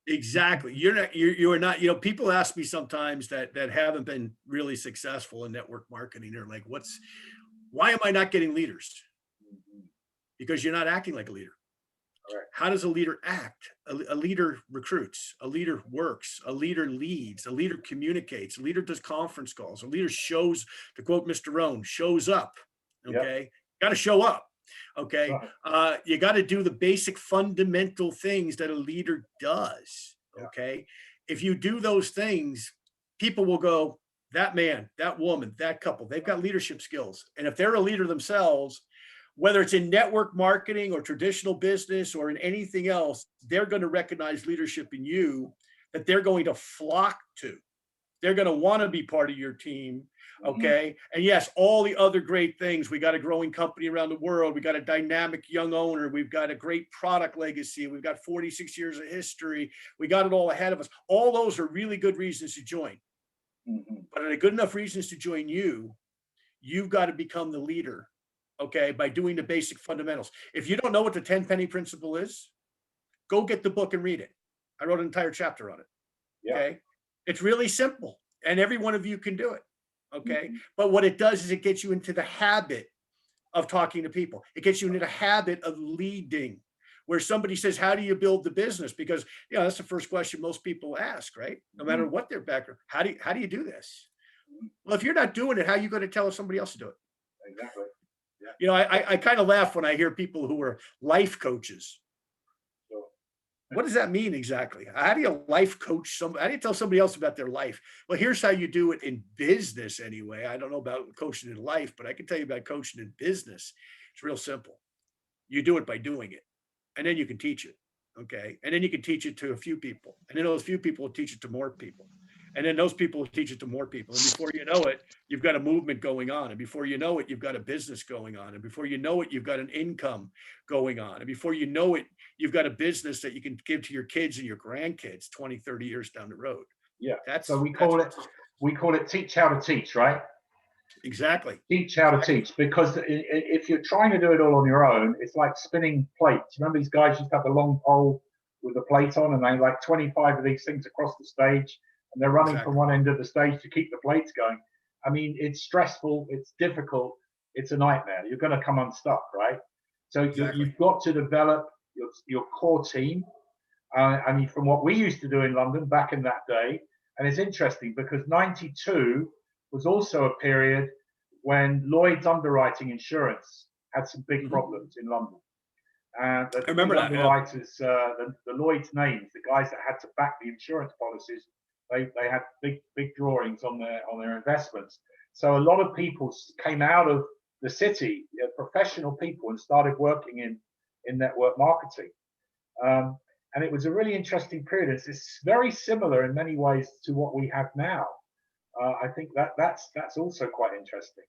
Exactly. You are not, you know, people ask me sometimes that haven't been really successful in network marketing. They're like, why am I not getting leaders? Because you're not acting like a leader. Right. How does a leader act? A leader recruits, a leader works, a leader leads, a leader communicates, a leader does conference calls, a leader shows, to quote Mr. Rohn, shows up. Okay. Got to show up. Okay. Right. You got to do the basic fundamental things that a leader does. Yeah. Okay. If you do those things, people will go, that man, that woman, that couple, they've got leadership skills. And if they're a leader themselves, whether it's in network marketing or traditional business or in anything else, they're going to recognize leadership in you that they're going to flock to. They're going to want to be part of your team. Okay. And yes, all the other great things. We got a growing company around the world. We got a dynamic young owner. We've got a great product legacy. We've got 46 years of history. We got it all ahead of us. All those are really good reasons to join. But are they good enough reasons to join you? You've got to become the leader, okay, by doing the basic fundamentals. If you don't know what the 10 penny principle is, go get the book and read it. I wrote an entire chapter on it. Yeah. Okay. It's really simple and every one of you can do it. Okay. But what it does is it gets you into the habit of talking to people. It gets you into the habit of leading, where somebody says, how do you build the business? Because, that's the first question most people ask, right? No matter what their background, how do you do this? Well, if you're not doing it, how are you going to tell somebody else to do it? Exactly. I kind of laugh when I hear people who are life coaches. Sure. What does that mean exactly? How do you life coach somebody? How do you tell somebody else about their life? Well, here's how you do it in business anyway. I don't know about coaching in life, but I can tell you about coaching in business. It's real simple. You do it by doing it, and then you can teach it. Okay. And then you can teach it to a few people, and then those few people will teach it to more people. And then those people will teach it to more people. And before you know it, you've got a movement going on. And before you know it, you've got a business going on. And before you know it, you've got an income going on. And before you know it, you've got a business that you can give to your kids and your grandkids 20, 30 years down the road. Yeah. That's So we call it teach how to teach, right? Exactly. Teach how to teach, because if you're trying to do it all on your own, it's like spinning plates. Remember these guys used to have the long pole with the plate on, and they like 25 of these things across the stage, and they're running from one end of the stage to keep the plates going. I mean, it's stressful, it's difficult, it's a nightmare. You're going to come unstuck, right? So you've got to develop your core team. I mean, from what we used to do in London back in that day, and it's interesting because 92 was also a period when Lloyd's underwriting insurance had some big problems in London. And the underwriters, the Lloyd's names, the guys that had to back the insurance policies, they had big drawings on their investments. So a lot of people came out of the city, professional people, and started working in network marketing. And it was a really interesting period. It's very similar in many ways to what we have now. I think that's also quite interesting.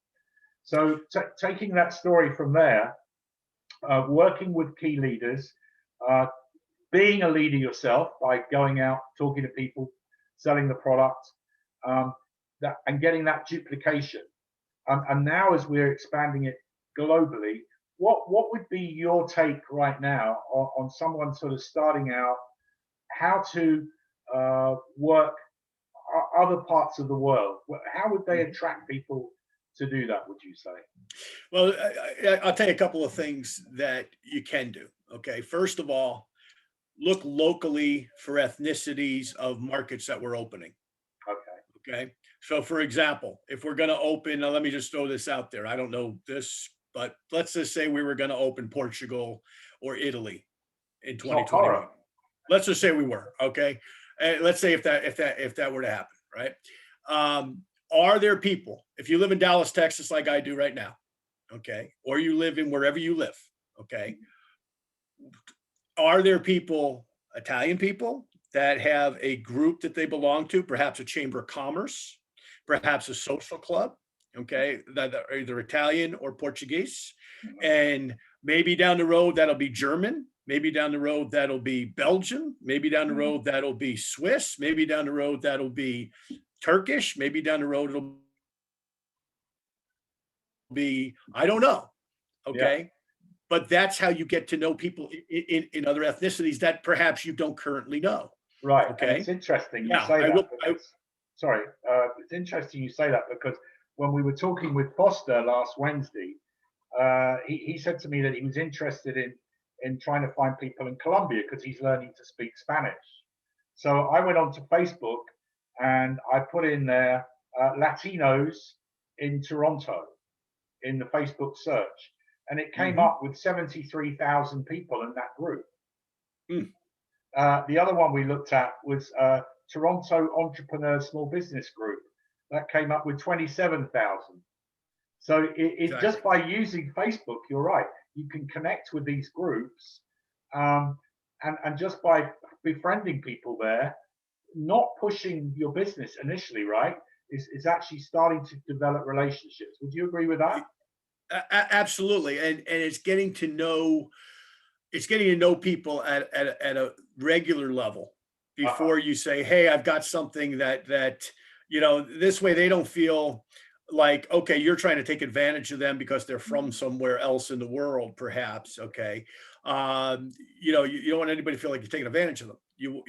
So taking that story from there, working with key leaders, being a leader yourself by going out, talking to people, selling the product, and getting that duplication. And now as we're expanding it globally, what would be your take right now on someone sort of starting out, how to work other parts of the world? How would they attract people to do that, would you say? Well, I'll tell you a couple of things that you can do. Okay. First of all, look locally for ethnicities of markets that we're opening. Okay. So for example, if we're going to open, now let me just throw this out there. I don't know this, but let's just say we were going to open Portugal or Italy in 2021. Let's just say we were, okay. Let's say if that were to happen, right? Are there people, if you live in Dallas, Texas, like I do right now, okay, or you live in wherever you live, okay, are there people, Italian people, that have a group that they belong to, perhaps a chamber of commerce, perhaps a social club, okay, that are either Italian or Portuguese, and maybe down the road that'll be German, maybe down the road that'll be Belgian, maybe down the road that'll be Swiss, maybe down the road that'll be Turkish, maybe down the road it'll be, I don't know, okay? Yeah. But that's how you get to know people in other ethnicities that perhaps you don't currently know. Right. Okay. And it's interesting you say that. It's interesting you say that because when we were talking with Foster last Wednesday, he said to me that he was interested in trying to find people in Colombia because he's learning to speak Spanish. So I went on to Facebook and I put in there Latinos in Toronto in the Facebook search. and it came Mhm. up with 73,000 people in that group. Mm. The other one we looked at was Toronto Entrepreneur Small Business Group. That came up with 27,000. So it just by using Facebook, you're right, you can connect with these groups, and just by befriending people there, not pushing your business initially, right, is actually starting to develop relationships. Would you agree with that? Absolutely, and it's getting to know people at a regular level before you say, hey, I've got something that this way they don't feel like, okay, you're trying to take advantage of them because they're from somewhere else in the world, perhaps. Okay. You don't want anybody to feel like you're taking advantage of them. You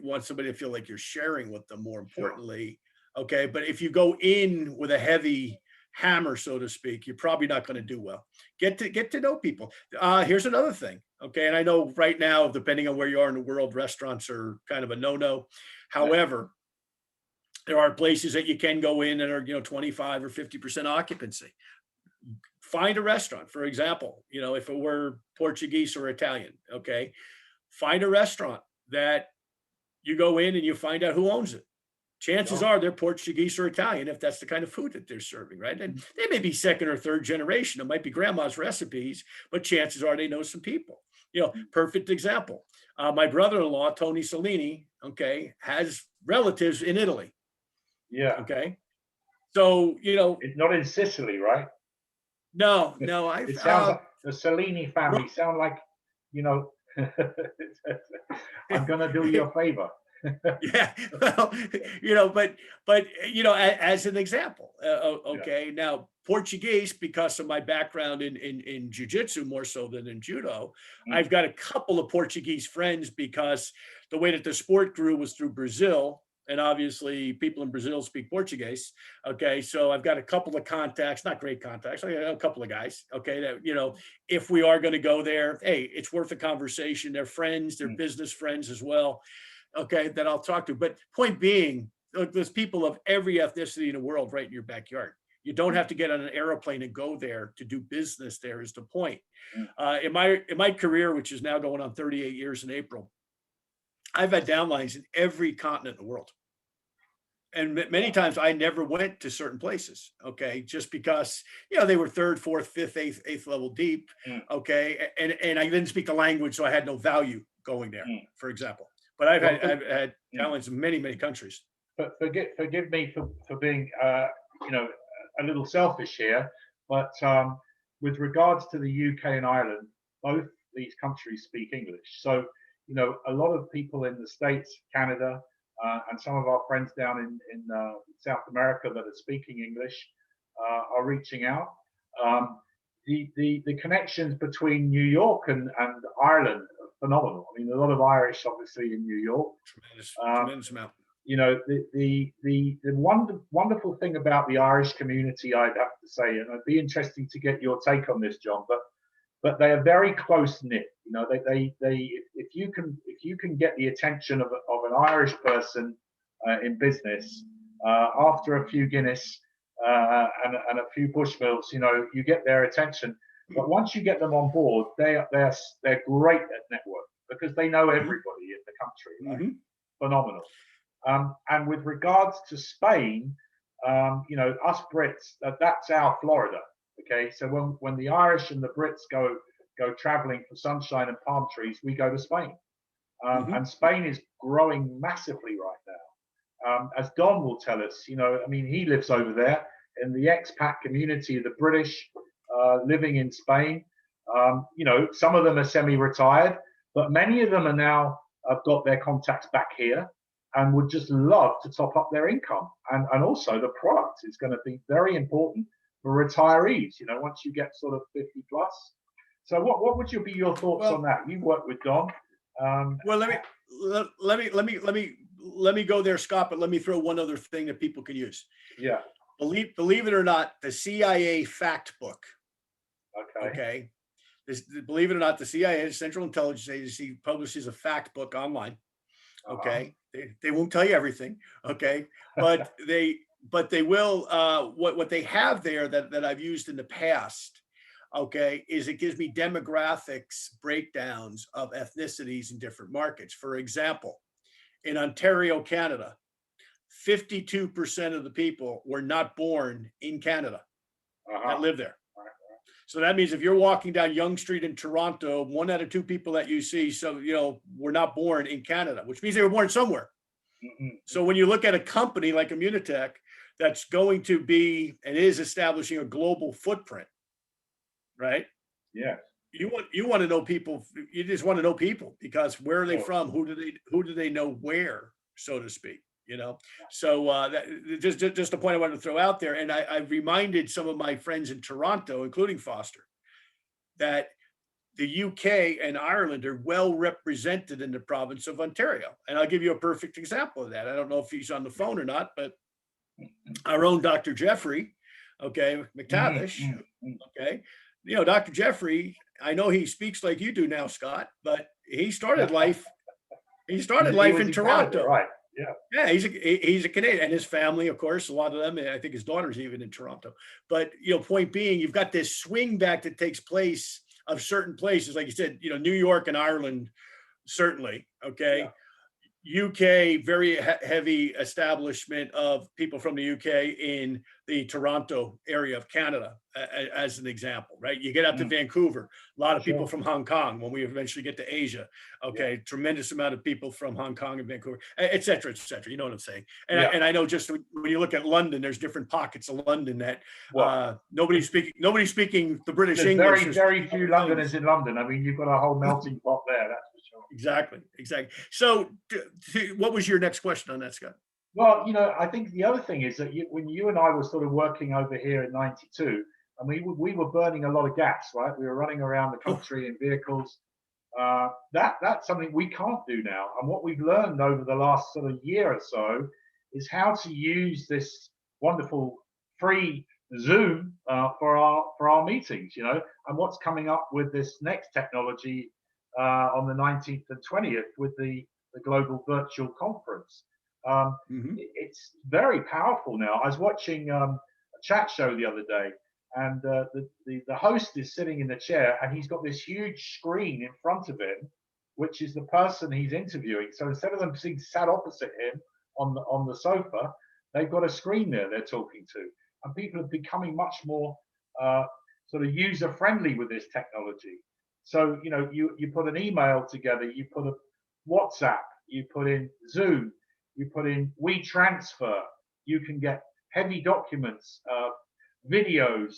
want somebody to feel like you're sharing with them, more importantly. Okay. But if you go in with a heavy hammer, so to speak, you're probably not going to do well. Get to know people. Here's another thing. Okay. And I know right now, depending on where you are in the world, restaurants are kind of a no-no. However, there are places that you can go in that are, 25 or 50% occupancy. Find a restaurant, for example, if it were Portuguese or Italian, okay, find a restaurant that you go in and you find out who owns it. Chances are they're Portuguese or Italian if that's the kind of food that they're serving, right? And they may be second or third generation. It might be grandma's recipes, but chances are they know some people. Perfect example. My brother-in-law, Tony Cellini, okay, has relatives in Italy. Yeah. Okay. So, it's not in Sicily, right? No, It sounds like the Cellini family sound like, I'm going to do you a favor. Yeah, well, but as an example, okay. Now, Portuguese, because of my background in jiu-jitsu more so than in judo, I've got a couple of Portuguese friends because the way that the sport grew was through Brazil. And obviously people in Brazil speak Portuguese. Okay. So I've got a couple of contacts, not great contacts, I got a couple of guys. Okay. That, if we are going to go there, hey, it's worth a conversation. They're friends, they're business friends as well. Okay. That I'll talk to. But point being, there's people of every ethnicity in the world right in your backyard. You don't have to get on an airplane and go there to do business. There is the point. In my career, which is now going on 38 years in April, I've had downlines in every continent in the world. And many times I never went to certain places, okay, just because, they were third, fourth, fifth, eighth level deep, okay, and I didn't speak the language, so I had no value going there, for example. But I've had downlines in many, many countries. But forgive me for being, a little selfish here, but with regards to the UK and Ireland, both these countries speak English. So, a lot of people in the States, Canada, and some of our friends down in South America that are speaking English are reaching out. The connections between New York and Ireland are phenomenal. I mean, a lot of Irish, obviously, in New York. Tremendous amount. The wonderful thing about the Irish community, I'd have to say, and it'd be interesting to get your take on this, John, but they are very close knit. If you can get the attention of an Irish person in business after a few Guinness and a few Bushmills, you get their attention. But once you get them on board, they're great at networking because they know everybody in the country. Right? Phenomenal. And with regards to Spain, us Brits, that's our Florida. Okay, so when the Irish and the Brits go traveling for sunshine and palm trees, we go to Spain. And Spain is growing massively right now. As Don will tell us, he lives over there in the expat community of the British living in Spain. Some of them are semi-retired, but many of them are now have got their contacts back here and would just love to top up their income. And also the product is going to be very important for retirees, once you get sort of 50 plus. So what would be your thoughts on that? You've worked with Don. Well, let me go there, Scott, but let me throw one other thing that people can use. Yeah. Believe it or not, the CIA Factbook. Okay. Believe it or not, the CIA, the Central Intelligence Agency, publishes a fact book online. Okay. They won't tell you everything. Okay. But they will, what they have there that I've used in the past okay, is it gives me demographics breakdowns of ethnicities in different markets. For example, in Ontario, Canada, 52% of the people were not born in Canada that live there. So that means if you're walking down Yonge Street in Toronto, 1 out of 2 people that you see, so, you know, were not born in Canada, which means they were born somewhere. So when you look at a company like Immunotech that's going to be and is establishing a global footprint, right? Yeah. You want to know people. You just want to know people because where are they from? Who do they know where, so to speak? You know. So that just a point I wanted to throw out there. And I reminded some of my friends in Toronto, including Foster, that the UK and Ireland are well represented in the province of Ontario. And I'll give you a perfect example of that. I don't know if he's on the phone or not, but our own Dr. Jeffrey, okay, McTavish, okay. You know, Dr. Jeffrey, I know he speaks like you do now, Scott, but he started life in Toronto. Right. Yeah. Yeah, he's a Canadian, and his family, of course, a lot of them. I think his daughter's even in Toronto. But you know, point being, you've got this swing back that takes place of certain places, like you said, you know, New York and Ireland, certainly. Okay. Yeah. UK, very heavy establishment of people from the UK in the Toronto area of Canada, as an example, right? You get out to Vancouver, a lot of people from Hong Kong when we eventually get to Asia. Okay, tremendous amount of people from Hong Kong and Vancouver, et cetera, et cetera. You know what I'm saying? And I know just when you look at London, there's different pockets of London that nobody's speaking the British There's English. very few Londoners in London. I mean, you've got a whole melting pot there. That's for sure. Exactly. So what was your next question on that, Scott? Well, you know, I think the other thing is that when you and I were sort of working over here in '92, and we were burning a lot of gas, right? We were running around the country in vehicles. That's something we can't do now. And what we've learned over the last sort of year or so is how to use this wonderful free Zoom for our meetings, you know, and what's coming up with this next technology on the 19th and 20th with the global virtual conference. It's very powerful now. I was watching a chat show the other day, and the host is sitting in the chair, and he's got this huge screen in front of him, which is the person he's interviewing. So instead of them being sat opposite him on the sofa, they've got a screen there they're talking to, and people are becoming much more sort of user friendly with this technology. So you know, you put an email together, you put a WhatsApp, you put in Zoom, you put in WeTransfer, you can get heavy documents, videos,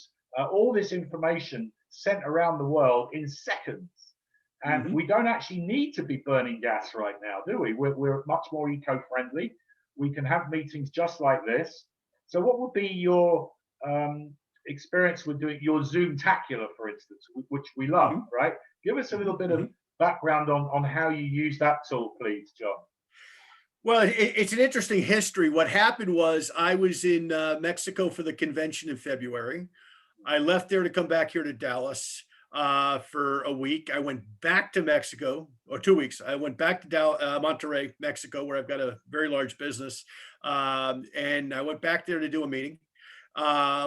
all this information sent around the world in seconds. And we don't actually need to be burning gas right now, do we? We're much more eco-friendly. We can have meetings just like this. So what would be your experience with doing your Zoom-tacular, for instance, which we love, right? Give us a little bit of background on how you use that tool, please, John. Well, it's an interesting history. What happened was I was in Mexico for the convention in February. I left there to come back here to Dallas for a week. I went back to Mexico, or 2 weeks. I went back to Monterrey, Mexico, where I've got a very large business. And I went back there to do a meeting,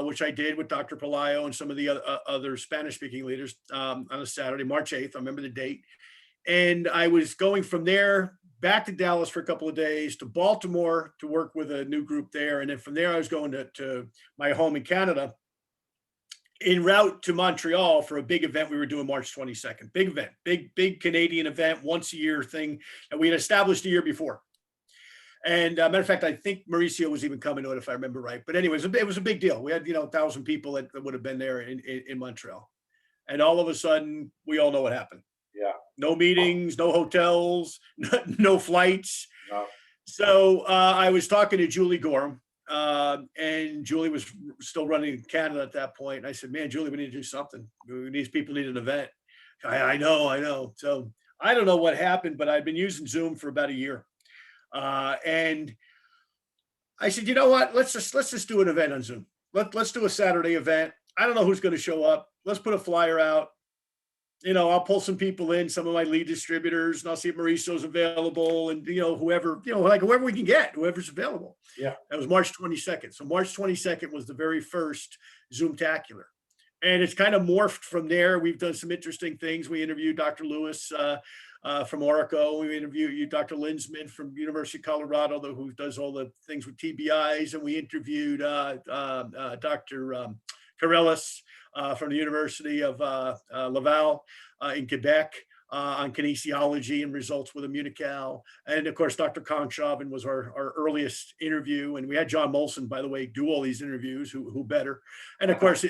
which I did with Dr. Pelayo and some of the other Spanish-speaking leaders on a Saturday, March 8th. I remember the date. And I was going from there back to Dallas for a couple of days, to Baltimore to work with a new group there. And then from there, I was going to my home in Canada, en route to Montreal for a big event we were doing March 22nd. Big event, big Canadian event, once a year thing that we had established a year before. And matter of fact, I think Mauricio was even coming to it, if I remember right. But anyways, it was a big deal. We had, 1,000 people that would have been there in Montreal. And all of a sudden, we all know what happened. Yeah. No meetings, no hotels, no flights. No. So I was talking to Julie Gorham, and Julie was still running Canada at that point. And I said, man, Julie, we need to do something. These people need an event. I know. So I don't know what happened, but I've been using Zoom for about a year. And I said, you know what? Let's just do an event on Zoom. Let's do a Saturday event. I don't know who's going to show up. Let's put a flyer out. I'll pull some people in, some of my lead distributors, and I'll see if Mauricio's available, and whoever we can get, whoever's available. Yeah. That was March 22nd. So March 22nd was the very first Zoom-tacular. And it's kind of morphed from there. We've done some interesting things. We interviewed Dr. Lewis from Oracle. We interviewed Dr. Linsman from University of Colorado, who does all the things with TBIs. And we interviewed Dr. Corellis from the University of Laval in Quebec on kinesiology and results with Immunical. And of course, Dr. Kongshaven was our earliest interview. And we had John Molson, by the way, do all these interviews, who better. And of course,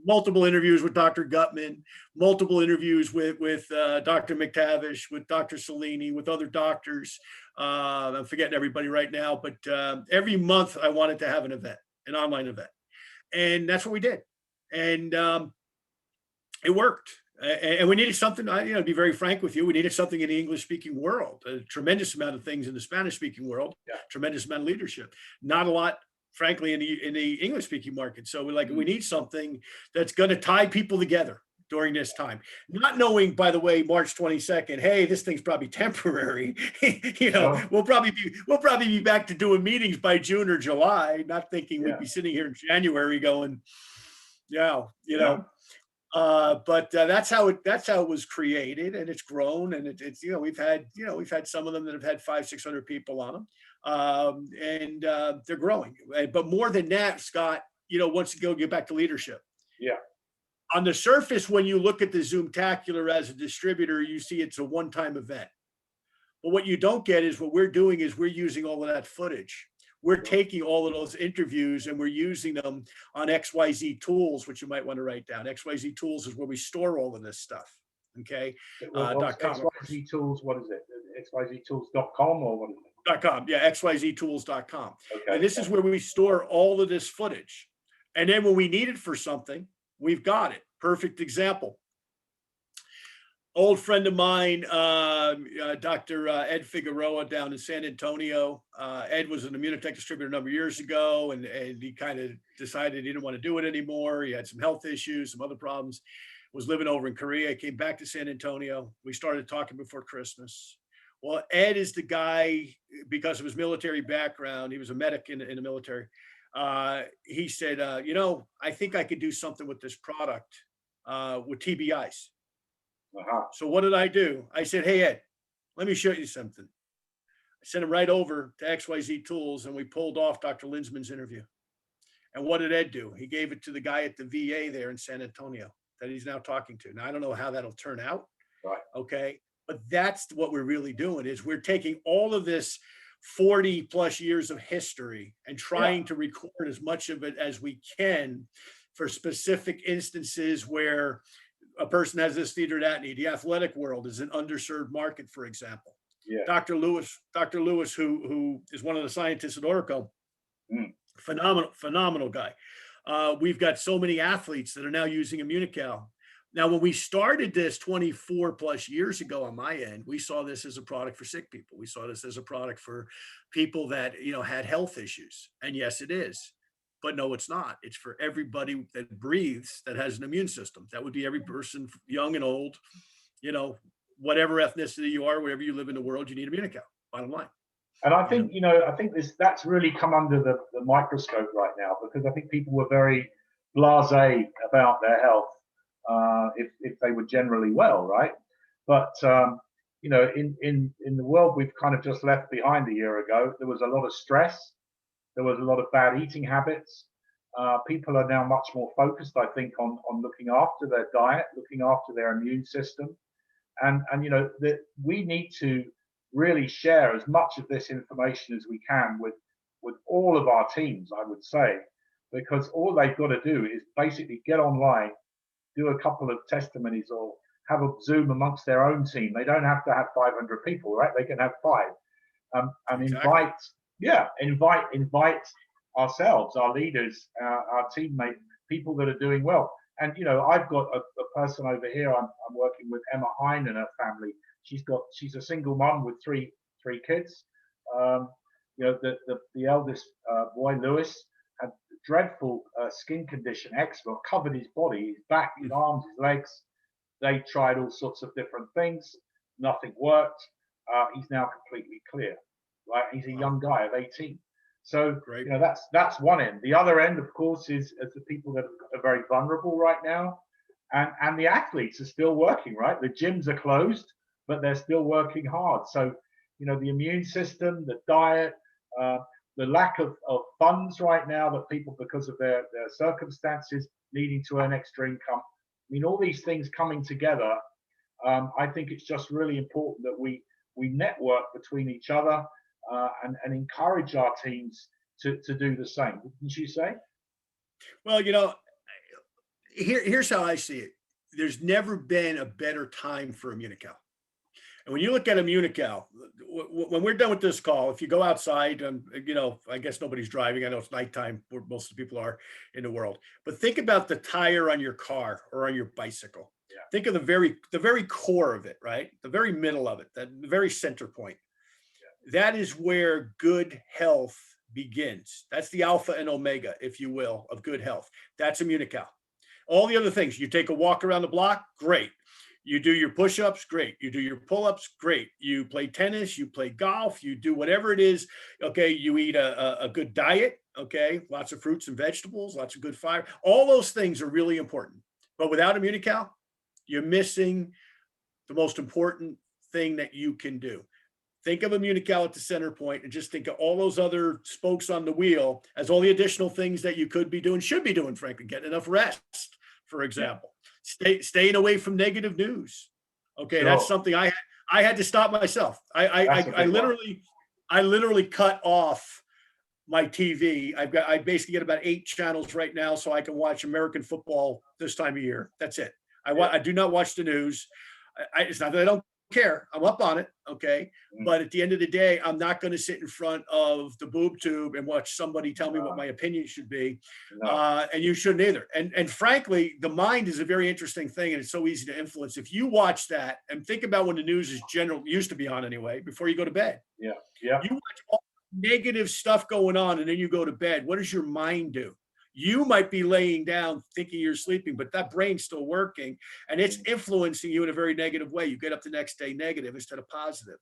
multiple interviews with Dr. Gutman, multiple interviews with Dr. McTavish, with Dr. Cellini, with other doctors. I'm forgetting everybody right now, but every month I wanted to have an event, an online event. And that's what we did. And it worked. And we needed something, to be very frank with you, we needed something in the English-speaking world, a tremendous amount of things in the Spanish-speaking world, tremendous amount of leadership, not a lot, frankly, in the English-speaking market. So we need something that's going to tie people together during this time, not knowing, by the way, March 22nd, hey, this thing's probably temporary. We'll probably be back to doing meetings by June or July, not thinking we'd be sitting here in January going, but that's how it was created, and it's grown, and it's we've had some of them that have had 500-600 people on them, and they're growing. But more than that, Scott, once you get back to leadership. Yeah. On the surface, when you look at the Zoomtacular as a distributor, you see it's a one-time event. But what you don't get is what we're doing is we're using all of that footage. We're taking all of those interviews and we're using them on XYZ Tools, which you might want to write down. XYZ Tools is where we store all of this stuff. Okay. XYZ Tools, what is it? XYZtools.com or what is it? .com. Yeah, XYZtools.com. Okay. And this is where we store all of this footage. And then when we need it for something, we've got it. Perfect example. Old friend of mine, Dr. Ed Figueroa down in San Antonio. Ed was an Immunotech distributor a number of years ago, and he kind of decided he didn't want to do it anymore. He had some health issues, some other problems, was living over in Korea, came back to San Antonio. We started talking before Christmas. Well, Ed is the guy, because of his military background, he was a medic in the military. He said, I think I could do something with this product with TBIs. So what did I do? I said, hey, Ed, let me show you something. I sent him right over to XYZ Tools, and we pulled off Dr. Linsman's interview. And what did Ed do? He gave it to the guy at the VA there in San Antonio that he's now talking to. Now, I don't know how that'll turn out. Right. Okay. But that's what we're really doing, is we're taking all of this 40 plus years of history and trying to record as much of it as we can for specific instances where a person has this need or that need. The athletic world is an underserved market, for example. Yeah. Dr. Lewis, who is one of the scientists at Oracle, phenomenal guy. We've got so many athletes that are now using Immunical. Now, when we started this 24 plus years ago on my end, we saw this as a product for sick people. We saw this as a product for people that, had health issues. And yes, it is. But no, it's not. It's for everybody that breathes that has an immune system. That would be every person, young and old, whatever ethnicity you are, wherever you live in the world, you need Immunical, bottom line. And I think, that's really come under the microscope right now, because I think people were very blasé about their health, if they were generally well, right? But, in the world we've kind of just left behind a year ago, there was a lot of stress. There was a lot of bad eating habits. People are now much more focused, I think, on looking after their diet, looking after their immune system. And that we need to really share as much of this information as we can with all of our teams, I would say, because all they've got to do is basically get online, do a couple of testimonies, or have a Zoom amongst their own team. They don't have to have 500 people, right? They can have 5. And Exactly. invite ourselves, our leaders, our teammates, people that are doing well. And I've got a person over here. I'm working with Emma Hine and her family. She's a single mom with three kids. The eldest boy, Lewis, had a dreadful skin condition, eczema, covered his body, his back, his arms, his legs. They tried all sorts of different things. Nothing worked. He's now completely clear. Right? He's a young guy of 18. So Great. you know that's one end. The other end, of course, is the people that are very vulnerable right now, and the athletes are still working. Right, the gyms are closed, but they're still working hard. So you know the immune system, the diet, the lack of funds right now that people, because of their circumstances, needing to earn extra income. I mean, all these things coming together. I think it's just really important that we network between each other and encourage our teams to do the same. Wouldn't you say? Well, you know, here's how I see it. There's never been a better time for Immunical. And when you look at Immunical, when we're done with this call, if you go outside, you know, I guess nobody's driving. I know it's nighttime where most of the people are in the world. But think about the tire on your car or on your bicycle. Yeah. Think of the very core of it, right? The very middle of it, the very center point. Yeah. That is where good health begins. That's the alpha and omega, if you will, of good health. That's Immunical. All the other things, you take a walk around the block, great. You do your push-ups, great. You do your pull-ups, great. You play tennis, you play golf, you do whatever it is. Okay, you eat a good diet, okay? Lots of fruits and vegetables, lots of good fiber. All those things are really important. But without Immunical, you're missing the most important thing that you can do. Think of Immunical at the center point and just think of all those other spokes on the wheel as all the additional things that you could be doing, should be doing, frankly. Getting enough rest, for example. Staying away from negative news. Okay, Sure. That's something I had to stop myself. I literally cut off my TV. I basically get about 8 channels right now, so I can watch American football this time of year. That's it. I do not watch the news. It's not that I don't care. I'm up on it. Okay. But at the end of the day, I'm not going to sit in front of the boob tube and watch somebody tell me what my opinion should be. No. And you shouldn't either. And frankly, the mind is a very interesting thing, and it's so easy to influence. If you watch that and think about when the news is used to be on anyway, before you go to bed. Yeah. You watch all negative stuff going on and then you go to bed. What does your mind do? You might be laying down thinking you're sleeping, but that brain's still working and it's influencing you in a very negative way. You get up the next day negative instead of positive.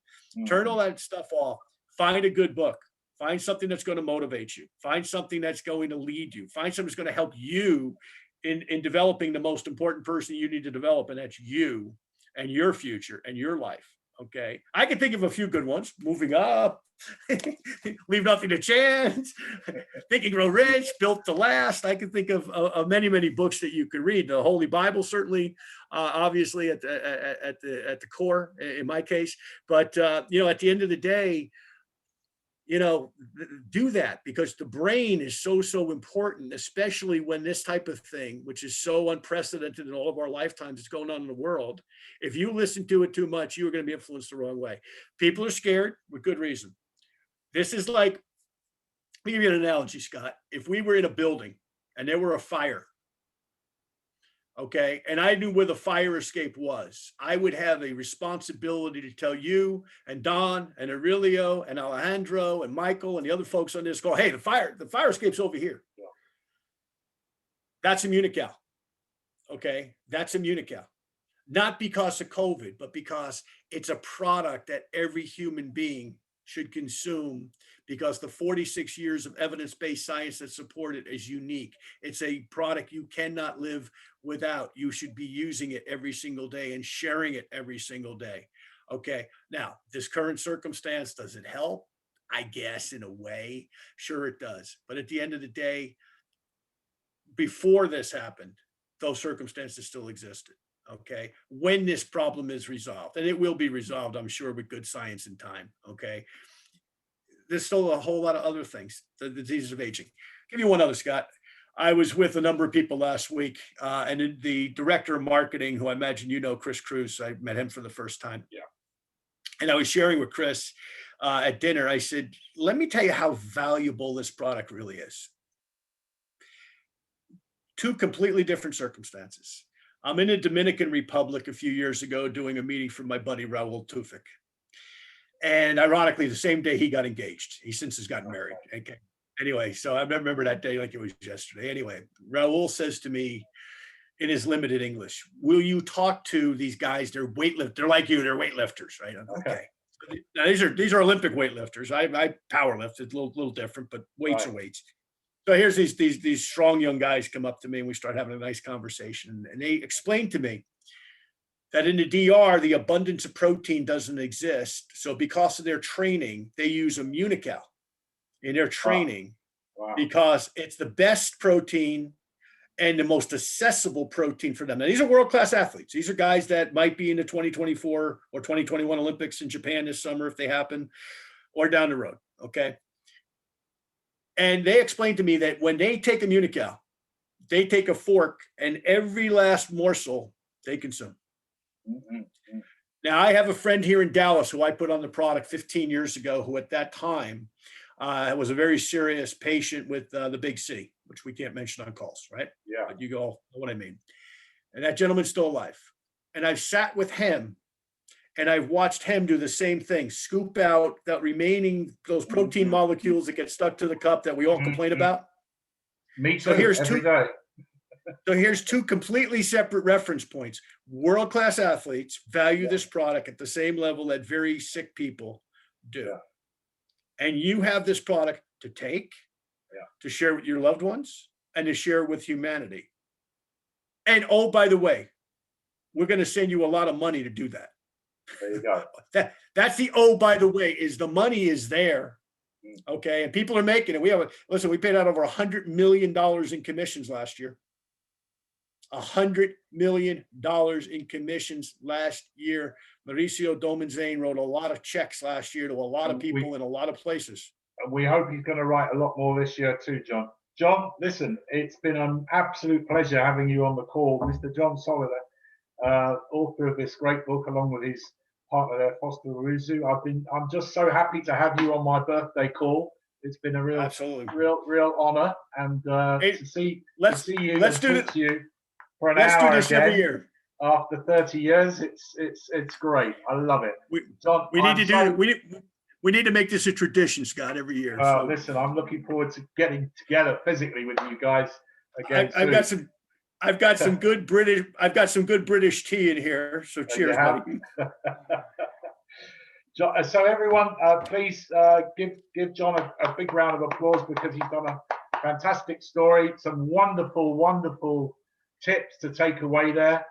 Turn all that stuff off. Find a good book. Find something that's going to motivate you. Find something that's going to lead you. Find something that's going to help you in developing the most important person you need to develop, and that's you and your future and your life. Okay. I can think of a few good ones. Moving Up, Leave Nothing to Chance, Think and Grow Rich, Built to Last. I can think of many, many books that you could read. The Holy Bible, certainly, obviously at the core in my case. But, you know, at the end of the day, you know, do that, because the brain is so important, especially when this type of thing, which is so unprecedented in all of our lifetimes, is going on in the world. If you listen to it too much, you are going to be influenced the wrong way. People are scared with good reason. This is like, let me give you an analogy, Scott. If we were in a building and there were a fire, okay, and I knew where the fire escape was, I would have a responsibility to tell you and Don and Aurelio and Alejandro and Michael and the other folks on this call, hey, the fire escape's over here. Yeah. That's Immunical. Okay, that's Immunical. Not because of COVID, but because it's a product that every human being should consume, because the 46 years of evidence-based science that support it is unique. It's a product you cannot live without. You should be using it every single day and sharing it every single day. Okay. Now, this current circumstance, does it help? I guess in a way, sure it does. But at the end of the day, before this happened, those circumstances still existed. Okay. When this problem is resolved, and it will be resolved, I'm sure, with good science and time. Okay. There's still a whole lot of other things, the diseases of aging. I'll give you one other, Scott. I was with a number of people last week, and the director of marketing, who I imagine you know, Chris Cruz, I met him for the first time. Yeah. And I was sharing with Chris at dinner. I said, let me tell you how valuable this product really is. 2 completely different circumstances. I'm in the Dominican Republic a few years ago doing a meeting for my buddy Raul Tufik. And ironically, the same day he got engaged. He since has gotten married. Okay. Anyway, so I remember that day like it was yesterday. Anyway, Raul says to me in his limited English, will you talk to these guys? They're weightlifters. They're like you. They're weightlifters, right? Okay. So Now these are Olympic weightlifters. I power lift. It's a little different, but weights are Right. weights. So here's these strong young guys come up to me and we start having a nice conversation. And they explain to me that in the DR, the abundance of protein doesn't exist. So because of their training, they use Immunical in their training Wow. because it's the best protein and the most accessible protein for them. Now, these are world-class athletes. These are guys that might be in the 2024 or 2021 Olympics in Japan this summer if they happen, or down the road, okay? And they explained to me that when they take Immunical, they take a fork and every last morsel they consume. Mhm. Now, I have a friend here in Dallas who I put on the product 15 years ago, who at that time was a very serious patient with the big C, which we can't mention on calls, right? Yeah. But you go, know what I mean. And that gentleman's still alive. And I've sat with him and I've watched him do the same thing, scoop out that remaining, those protein molecules that get stuck to the cup that we all complain about. Me too. So here's every two- day. So here's two completely separate reference points. World-class athletes value this product at the same level that very sick people do. Yeah. And you have this product to take, to share with your loved ones, and to share with humanity. And oh, by the way, we're going to send you a lot of money to do that. There you go. That's the oh, by the way, is the money is there. Okay. And people are making it. We paid out over $100 million in commissions last year. $100 million in commissions last year. Mauricio Domenzane wrote a lot of checks last year to a lot of people in a lot of places. And we hope he's going to write a lot more this year too, John. John, listen, it's been an absolute pleasure having you on the call, Mr. John Solleder, author of this great book, along with his partner there, Foster Ruzu. I'm just so happy to have you on my birthday call. It's been a Absolutely. real honor, and to see you and talk to you for an Let's hour do this again every year. after 30 years. It's great. I love it. John, We need to make this a tradition, Scott, every year. So. Listen, I'm looking forward to getting together physically with you guys again. I've got some good British tea in here. So cheers, buddy. So everyone, please give John a big round of applause, because he's done a fantastic story. Some wonderful tips to take away there.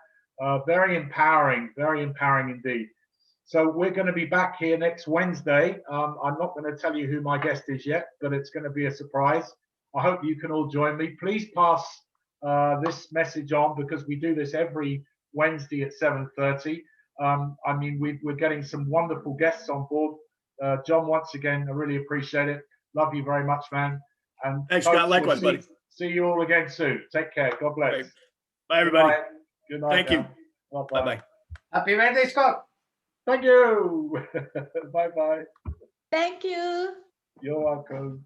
Very empowering indeed. So we're going to be back here next Wednesday. I'm not going to tell you who my guest is yet, but it's going to be a surprise. I hope you can all join me. Please pass this message on, because we do this every Wednesday at 7:30. I mean, we're getting some wonderful guests on board. John, once again, I really appreciate it. Love you very much, man. And thanks, Scott. Likewise, buddy. See you all again soon. Take care. God bless. Right. Bye, everybody. Good night. Thank you. Bye-bye. Happy birthday, Scott. Thank you. Bye-bye. Thank you. You're welcome.